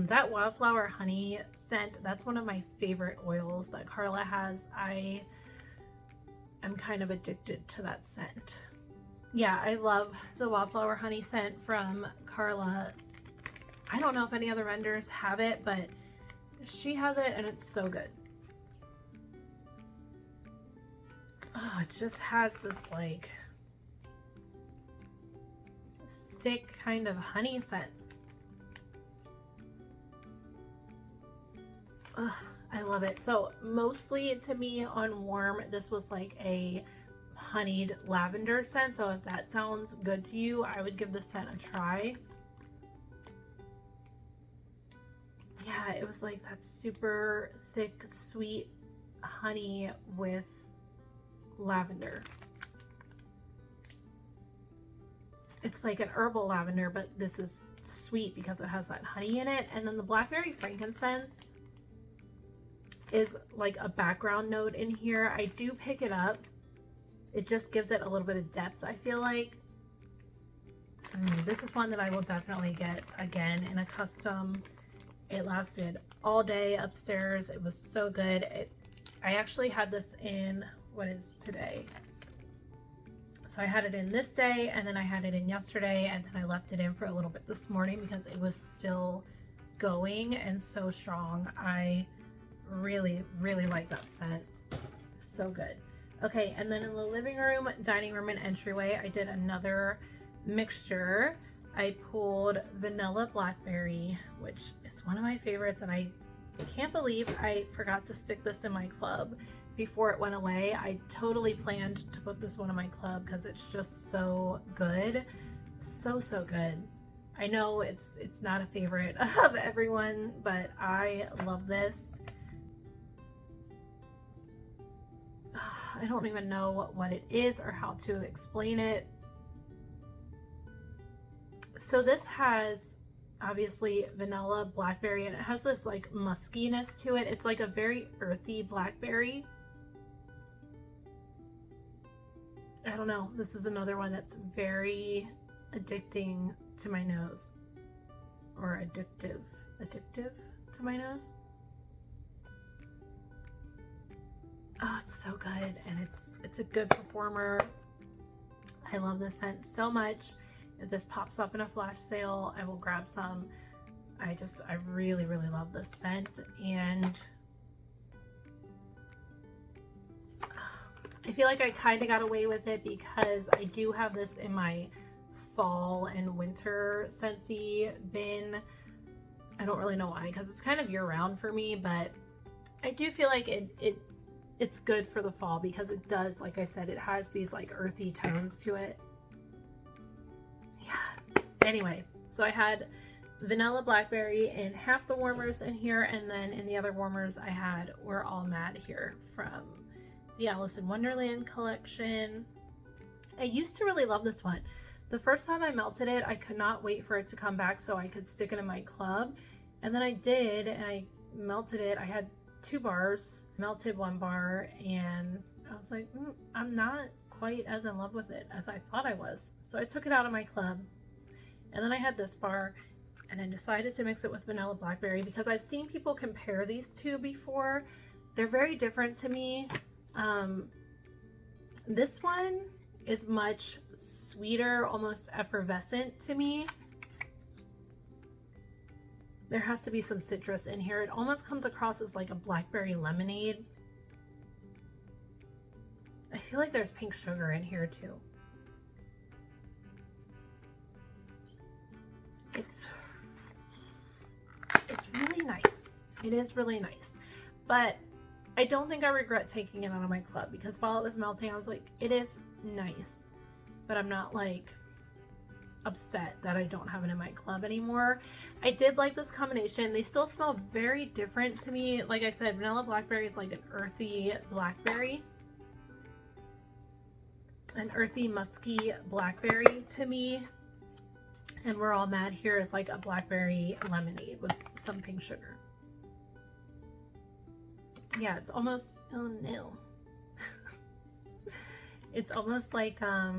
That wildflower honey scent, that's one of my favorite oils that Carla has. I am kind of addicted to that scent. Yeah, I love the wildflower honey scent from Carla. I don't know if any other vendors have it, but she has it and it's so good. Oh, it just has this like thick kind of honey scent. Ugh, I love it. So mostly to me on warm, this was like a honeyed lavender scent. So if that sounds good to you, I would give this scent a try. Yeah, it was like that super thick, sweet honey with lavender. It's like an herbal lavender, but this is sweet because it has that honey in it. And then the blackberry frankincense is like a background note in here. I do pick it up. It just gives it a little bit of depth, I feel like. This is one that I will definitely get again in a custom. It lasted all day upstairs. It was so good. I actually had this in, what is today? So I had it in this day, and then I had it in yesterday, and then I left it in for a little bit this morning because it was still going and so strong. I really, really like that scent. So good. Okay, and then in the living room, dining room, and entryway, I did another mixture. I pulled vanilla blackberry, which is one of my favorites, and I can't believe I forgot to stick this in my club before it went away. I totally planned to put this one in my club because it's just so good. So good. I know it's not a favorite of everyone, but I love this. I don't even know what it is or how to explain it. So this has obviously vanilla, blackberry, and it has this like muskiness to it. It's like a very earthy blackberry. I don't know. This is another one that's very addicting to my nose, or addictive to my nose. Oh, it's so good, and it's a good performer. I love this scent so much. If this pops up in a flash sale, I will grab some. I really, really love this scent, and I feel like I kind of got away with it because I do have this in my fall and winter Scentsy bin. I don't really know why, because it's kind of year-round for me, but I do feel like it's good for the fall because it does, like I said, it has these like earthy tones to it. Yeah. Anyway, so I had vanilla blackberry in half the warmers in here, and then in the other warmers I had We're All Mad here from the Alice in Wonderland collection. I used to really love this one. The first time I melted it, I could not wait for it to come back so I could stick it in my club. And then I did, and I melted it. I had 2 bars, melted 1 bar, and I was like, I'm not quite as in love with it as I thought I was. So I took it out of my club, and then I had this bar, and I decided to mix it with vanilla blackberry because I've seen people compare these two before. They're very different to me. This one is much sweeter, almost effervescent to me. There has to be some citrus in here. It almost comes across as like a blackberry lemonade. I feel like there's pink sugar in here too. It's really nice. It is really nice. But I don't think I regret taking it out of my club because while it was melting, I was like, it is nice. But I'm not like upset that I don't have it in my club anymore. I did like this combination. They still smell very different to me. Like I said, vanilla blackberry is like an earthy blackberry. An earthy musky blackberry to me. And We're All Mad here is like a blackberry lemonade with some pink sugar. Yeah, it's almost, oh no. It's almost like a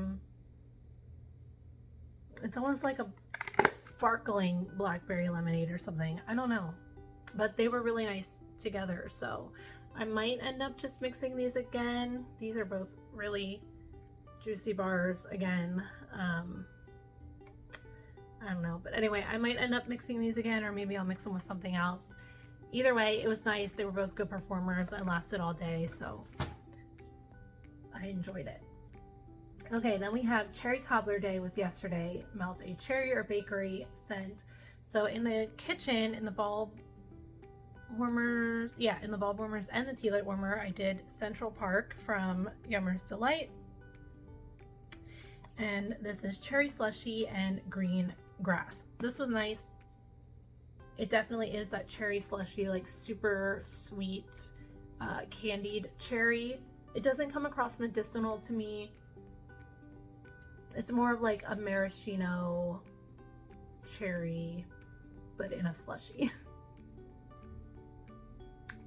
sparkling blackberry lemonade or something. I don't know, but they were really nice together, so I might end up just mixing these again. These are both really juicy bars again. I don't know, but anyway, I might end up mixing these again, or maybe I'll mix them with something else. Either way, it was nice. They were both good performers and lasted all day, so I enjoyed it. Okay, then we have Cherry Cobbler Day was yesterday. Melt a cherry or bakery scent. So in the kitchen, in the bulb warmers, in the bulb warmers and the tea light warmer, I did Central Park from Yummer's Delight. And this is cherry slushy and green grass. This was nice. It definitely is that cherry slushy, like super sweet, candied cherry. It doesn't come across medicinal to me. It's more of like a maraschino cherry, but in a slushy.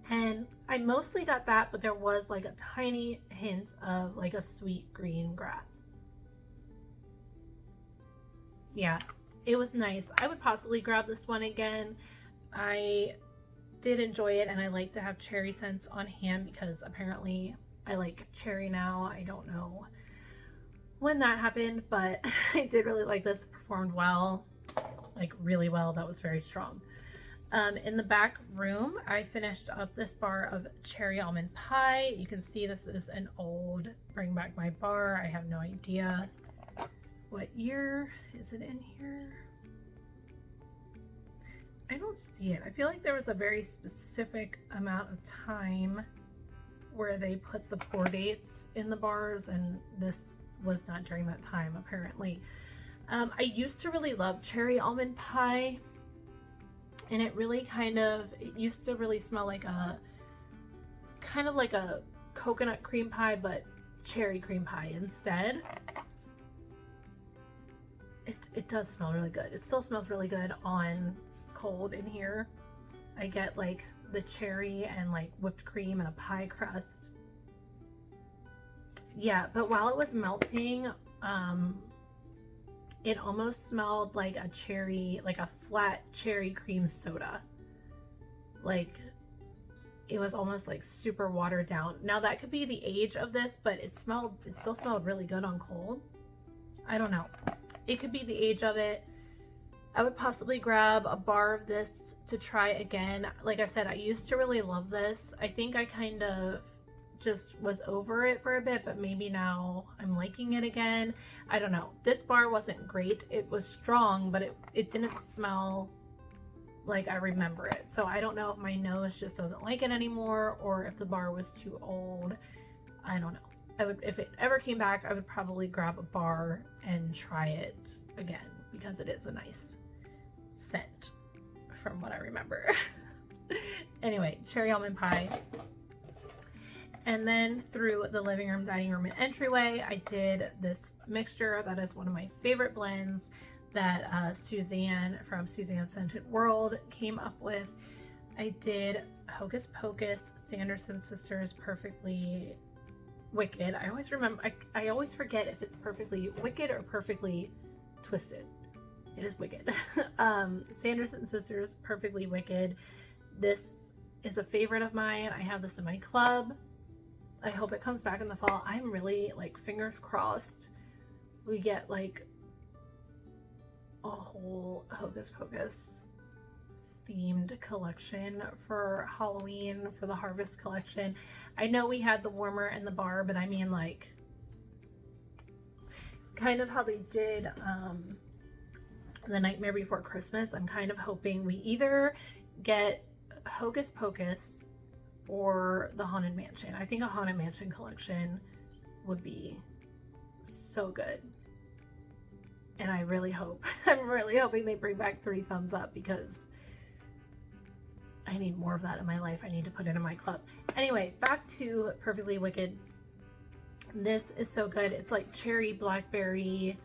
And I mostly got that, but there was like a tiny hint of like a sweet green grass. Yeah, it was nice. I would possibly grab this one again. I did enjoy it, and I like to have cherry scents on hand because apparently I like cherry now. I don't know when that happened, but I did really like this. It performed well, like really well. That was very strong. In the back room, I finished up this bar of cherry almond pie. You can see this is an old Bring Back My bar. I have no idea what year is it in here. I don't see it. I feel like there was a very specific amount of time where they put the pour dates in the bars, and this was not during that time apparently. I used to really love cherry almond pie, and it really it used to really smell like a kind of like a coconut cream pie, but cherry cream pie instead. It does smell really good. It still smells really good on cold in here. I get like the cherry and like whipped cream and a pie crust. Yeah, but while it was melting, it almost smelled like a cherry, like a flat cherry cream soda. Like it was almost like super watered down. Now that could be the age of this, but it still smelled really good on cold. I don't know. It could be the age of it. I would possibly grab a bar of this to try again. Like I said, I used to really love this. I think I kind of just was over it for a bit, but maybe now I'm liking it again. I don't know. This bar wasn't great. It was strong, but it didn't smell like I remember it. So I don't know if my nose just doesn't like it anymore, or if the bar was too old. I don't know. If it ever came back, I would probably grab a bar and try it again, because it is a nice scent from what I remember. Anyway, cherry almond pie. And then through the living room, dining room, and entryway, I did this mixture that is one of my favorite blends that Suzanne from Suzanne's Scented World came up with. I did Hocus Pocus, Sanderson Sisters Perfectly Wicked. I always forget if it's Perfectly Wicked or Perfectly Twisted. It is Wicked. Sanderson Sisters Perfectly Wicked. This is a favorite of mine. I have this in my club. I hope it comes back in the fall. I'm really like fingers crossed we get like a whole Hocus Pocus themed collection for Halloween, for the Harvest collection. I know we had the warmer and the bar, but I mean like kind of how they did The Nightmare Before Christmas. I'm kind of hoping we either get Hocus Pocus or the Haunted Mansion. I think a Haunted Mansion collection would be so good. And I really hope, I'm really hoping they bring back 3 Thumbs Up, because I need more of that in my life. I need to put it in my club. Anyway, back to Perfectly Wicked. This is so good. It's like cherry, blackberry,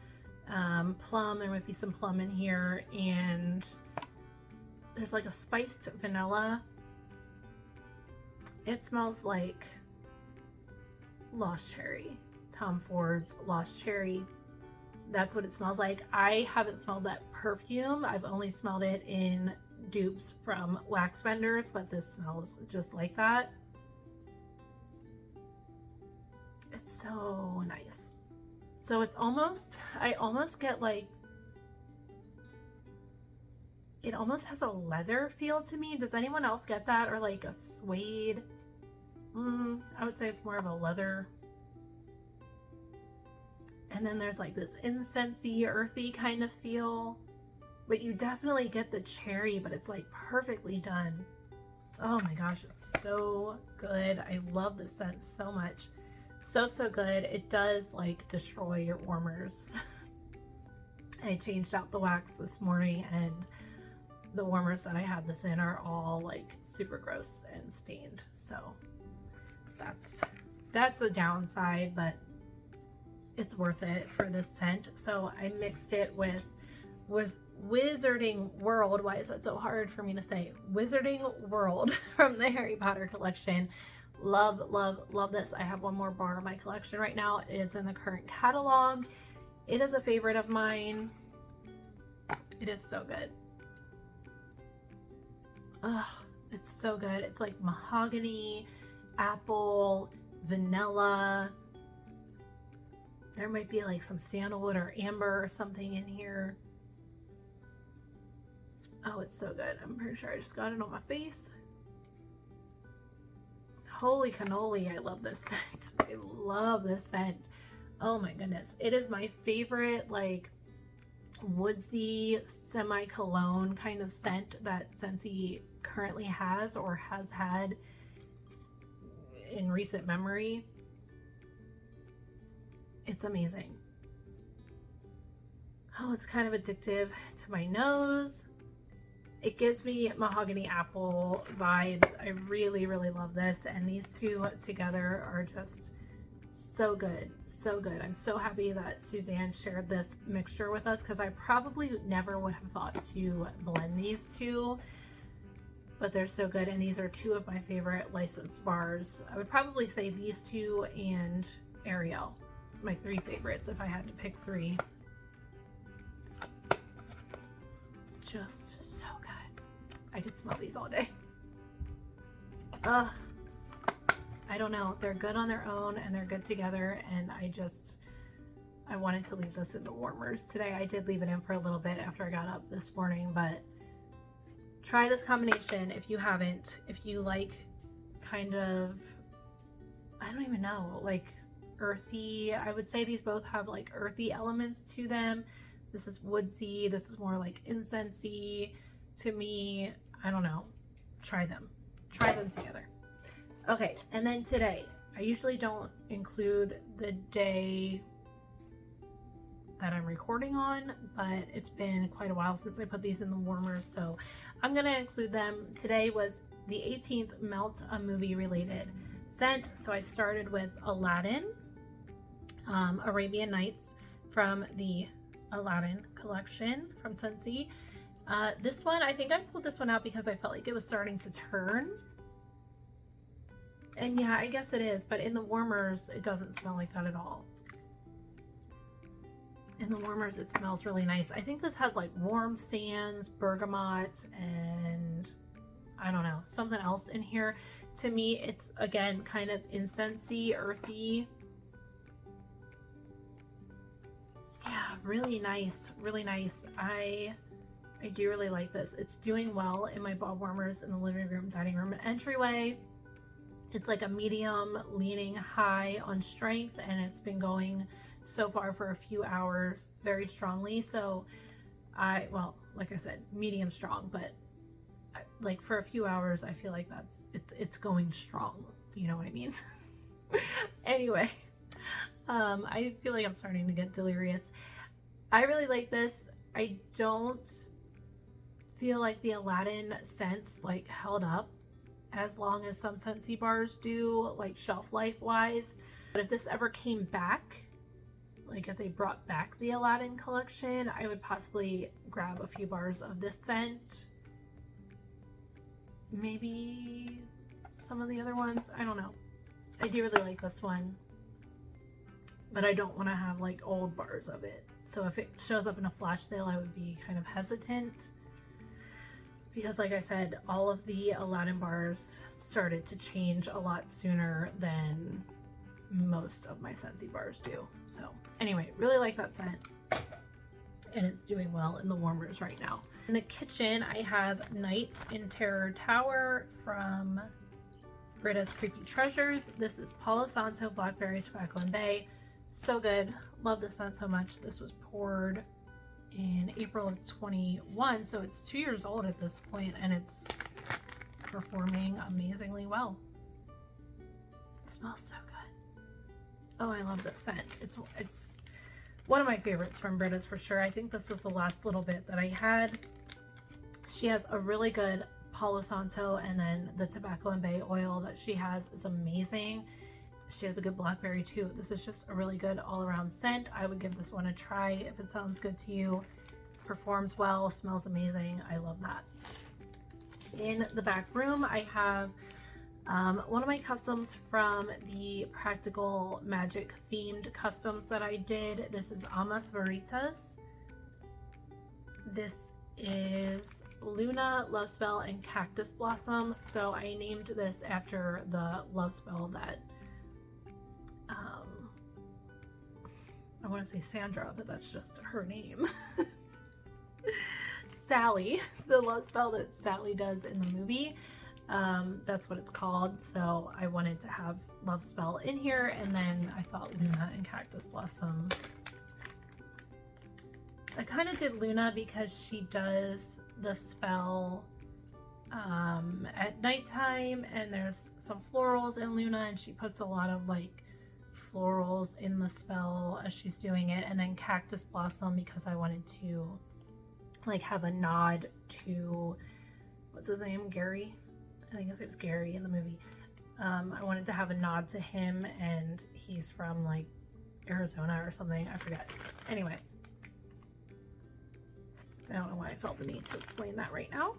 plum. There might be some plum in here, and there's like a spiced vanilla. It smells like Lost Cherry. Tom Ford's Lost Cherry. That's what it smells like. I haven't smelled that perfume. I've only smelled it in dupes from wax vendors, but this smells just like that. It's so nice. So it's almost, I almost get like, it almost has a leather feel to me. Does anyone else get that? Or like a suede? I would say it's more of a leather. And then there's like this incensey, earthy kind of feel. But you definitely get the cherry, but it's like perfectly done. Oh my gosh, it's so good. I love this scent so much. So good. It does like destroy your warmers. I changed out the wax this morning, and the warmers that I had this in are all like super gross and stained. So that's a downside, but it's worth it for this scent. So I mixed it with Wizarding World. Why is that so hard for me to say? Wizarding World from the Harry Potter collection. Love this. I have one more bar in my collection right now. It is in the current catalog. It is a favorite of mine. It is so good. Ugh, it's so good. It's like mahogany, apple, vanilla. There might be like some sandalwood or amber or something in here. Oh, it's so good. I'm pretty sure I just got it on my face. Holy cannoli, I love this scent. I love this scent. Oh my goodness. It is my favorite, like, woodsy, semi-cologne kind of scent that Scentsy currently has or has had in recent memory. It's amazing. Oh, it's kind of addictive to my nose. It gives me mahogany apple vibes. I really, really love this. And these two together are just so good. So good. I'm so happy that Suzanne shared this mixture with us because I probably never would have thought to blend these two. But they're so good. And these are two of my favorite licensed bars. I would probably say these two and Ariel. My three favorites if I had to pick three. Just so good. I could smell these all day. I don't know. They're good on their own and they're good together, and I wanted to leave this in the warmers today. I did leave it in for a little bit after I got up this morning, but try this combination if you haven't. If you like kind of, I don't even know, like earthy. I would say these both have like earthy elements to them. This is woodsy. This is more like incensey to me. I don't know. Try them. Try them together. Okay, and then today, I usually don't include the day that I'm recording on, but it's been quite a while since I put these in the warmers, so I'm going to include them. Today was the 18th Melt a Movie related scent, so I started with Aladdin, Arabian Nights from the Aladdin collection from Scentsy. This one, I think I pulled this one out because I felt like it was starting to turn. And yeah, I guess it is, but in the warmers, it doesn't smell like that at all. In the warmers, it smells really nice. I think this has like warm sands, bergamot, and I don't know, something else in here. To me, it's again kind of incensey, earthy. Yeah, really nice, really nice. I do really like this. It's doing well in my bulb warmers in the living room, dining room, and entryway. It's like a medium leaning high on strength, and it's been going so far for a few hours very strongly. So well, like I said, medium strong, but like for a few hours, I feel like it's going strong. You know what I mean? Anyway, I feel like I'm starting to get delirious. I really like this. I don't feel like the Aladdin scents like held up as long as some Scentsy bars do, like shelf life wise. But if this ever came back, like if they brought back the Aladdin collection, I would possibly grab a few bars of this scent. Maybe some of the other ones, I don't know. I do really like this one, but I don't want to have like old bars of it. So if it shows up in a flash sale, I would be kind of hesitant. Because like I said, all of the Aladdin bars started to change a lot sooner than most of my Scentsy bars do. So anyway, really like that scent. And it's doing well in the warmers right now. In the kitchen, I have Night in Terror Tower from Britta's Creepy Treasures. This is Palo Santo, Blackberry, Tobacco, and Bay. So good. Love this scent so much. This was poured in April of 21, so it's 2 years old at this point, and it's performing amazingly well. It smells so good. Oh, I love this scent. It's one of my favorites from Britta's for sure. I think this was the last little bit that I had. She has a really good Palo Santo, and then the Tobacco and Bay oil that she has is amazing. She has a good blackberry too. This is just a really good all-around scent. I would give this one a try if it sounds good to you. Performs well, smells amazing. I love that. In the back room, I have one of my customs from the Practical Magic themed customs that I did. This is Amas Veritas. This is Luna, Love Spell, and Cactus Blossom. So I named this after the love spell that I want to say Sandra, but that's just her name. Sally, the love spell that Sally does in the movie. That's what it's called. So I wanted to have love spell in here, and then I thought Luna and Cactus Blossom. I kind of did Luna because she does the spell at nighttime, and there's some florals in Luna, and she puts a lot of like florals in the spell as she's doing it. And then Cactus Blossom because I wanted to like have a nod to, what's his name, Gary? I think his name's Gary in the movie. I wanted to have a nod to him, and he's from like Arizona or something, I forget. Anyway, I don't know why I felt the need to explain that right now,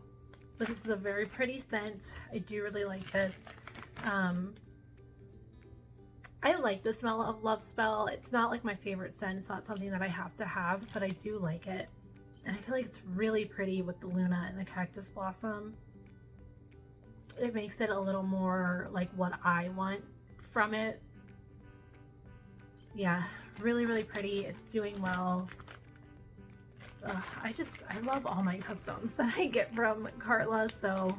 but this is a very pretty scent. I do really like this. I like the smell of Love Spell. It's not like my favorite scent. It's not something that I have to have, but I do like it. And I feel like it's really pretty with the Luna and the Cactus Blossom. It makes it a little more like what I want from it. Yeah, really, really pretty. It's doing well. I love all my customs that I get from Carla, so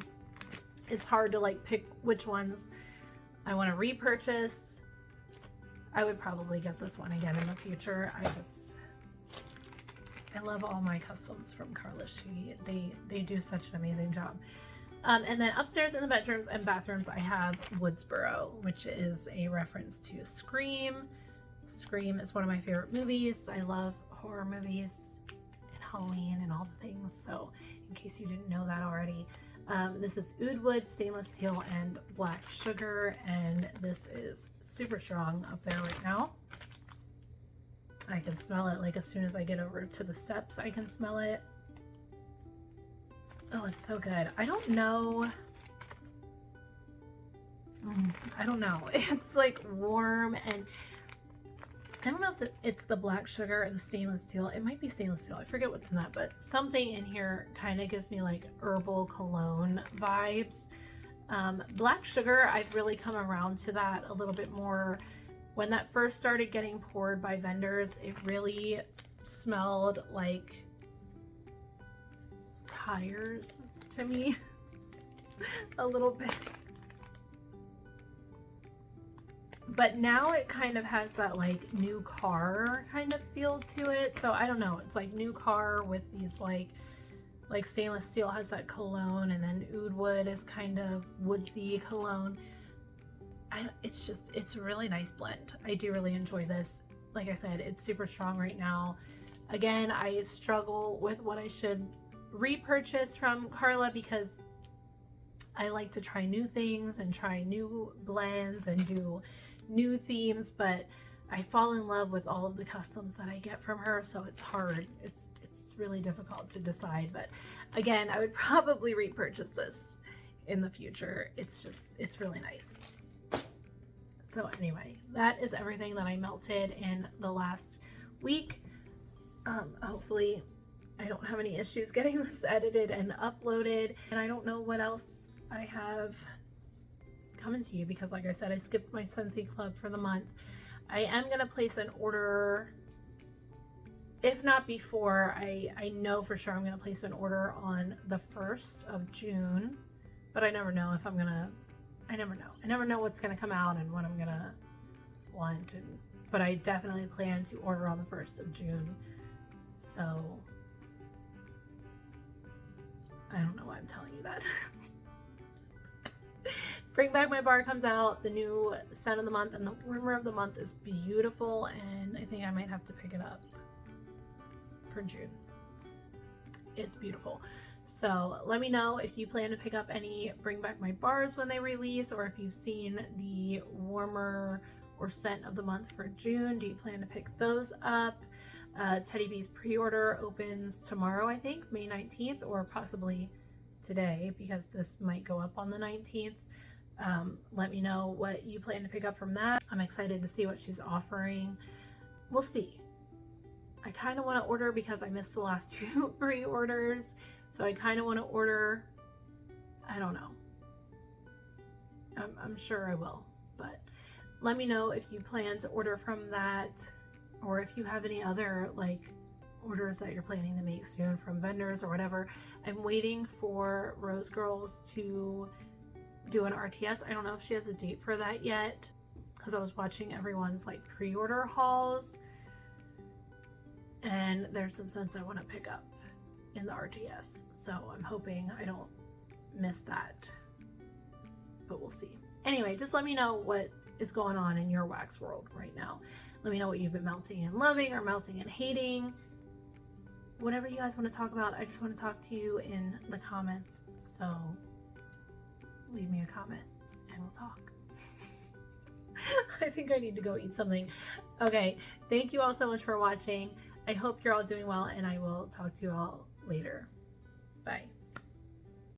it's hard to like pick which ones I want to repurchase. I would probably get this one again in the future. I love all my customs from Carla. They do such an amazing job. And then upstairs in the bedrooms and bathrooms, I have Woodsboro, which is a reference to Scream. Scream is one of my favorite movies. I love horror movies and Halloween and all the things. So in case you didn't know that already, this is oud wood, stainless steel, and black sugar. And this is super strong up there right now. I can smell it like as soon as I get over to the steps, I can smell it. Oh, it's so good. I don't know. I don't know. It's like warm, and I don't know if it's the black sugar or the stainless steel. It might be stainless steel. I forget what's in that, but something in here kind of gives me like herbal cologne vibes. Black sugar, I've really come around to that a little bit more. When that first started getting poured by vendors, it really smelled like tires to me a little bit. But now it kind of has that like new car kind of feel to it. So I don't know, it's like new car with these like stainless steel has that cologne, and then oud wood is kind of woodsy cologne. It's a really nice blend. I do really enjoy this. Like I said, it's super strong right now. Again, I struggle with what I should repurchase from Carla because I like to try new things and try new blends and do new themes, but I fall in love with all of the customs that I get from her, so it's hard. It's really difficult to decide, but again, I would probably repurchase this in the future. It's really nice. So anyway, that is everything that I melted in the last week. Hopefully I don't have any issues getting this edited and uploaded, and I don't know what else I have coming to you because like I said, I skipped my Scentsy club for the month. I am going to place an order, if not before, I know for sure I'm going to place an order on the 1st of June, but I never know if I'm going to, I never know what's going to come out and what I'm going to want, but I definitely plan to order on the 1st of June, so I don't know why I'm telling you that. Bring Back My Bar comes out, the new scent of the month, and the warmer of the month is beautiful, and I think I might have to pick it up for June. It's beautiful. So let me know if you plan to pick up any Bring Back My Bars when they release, or if you've seen the warmer or scent of the month for June. Do you plan to pick those up? Teddy B's pre-order opens tomorrow, I think, May 19th, or possibly today because this might go up on the 19th. Let me know what you plan to pick up from that. I'm excited to see what she's offering. We'll see. I kind of want to order because I missed the last 2 pre-orders, so I kind of want to order. I don't know. I'm sure I will, but let me know if you plan to order from that, or if you have any other like orders that you're planning to make soon from vendors or whatever. I'm waiting for Rose Girls to do an RTS. I don't know if she has a date for that yet, because I was watching everyone's like pre-order hauls, and there's some scents I want to pick up in the RTS, so I'm hoping I don't miss that, but we'll see. Anyway, just let me know what is going on in your wax world right now. Let me know what you've been melting and loving or melting and hating. Whatever you guys want to talk about, I just want to talk to you in the comments, so leave me a comment and we'll talk. I think I need to go eat something. Okay, thank you all so much for watching. I hope you're all doing well, and I will talk to you all later. Bye.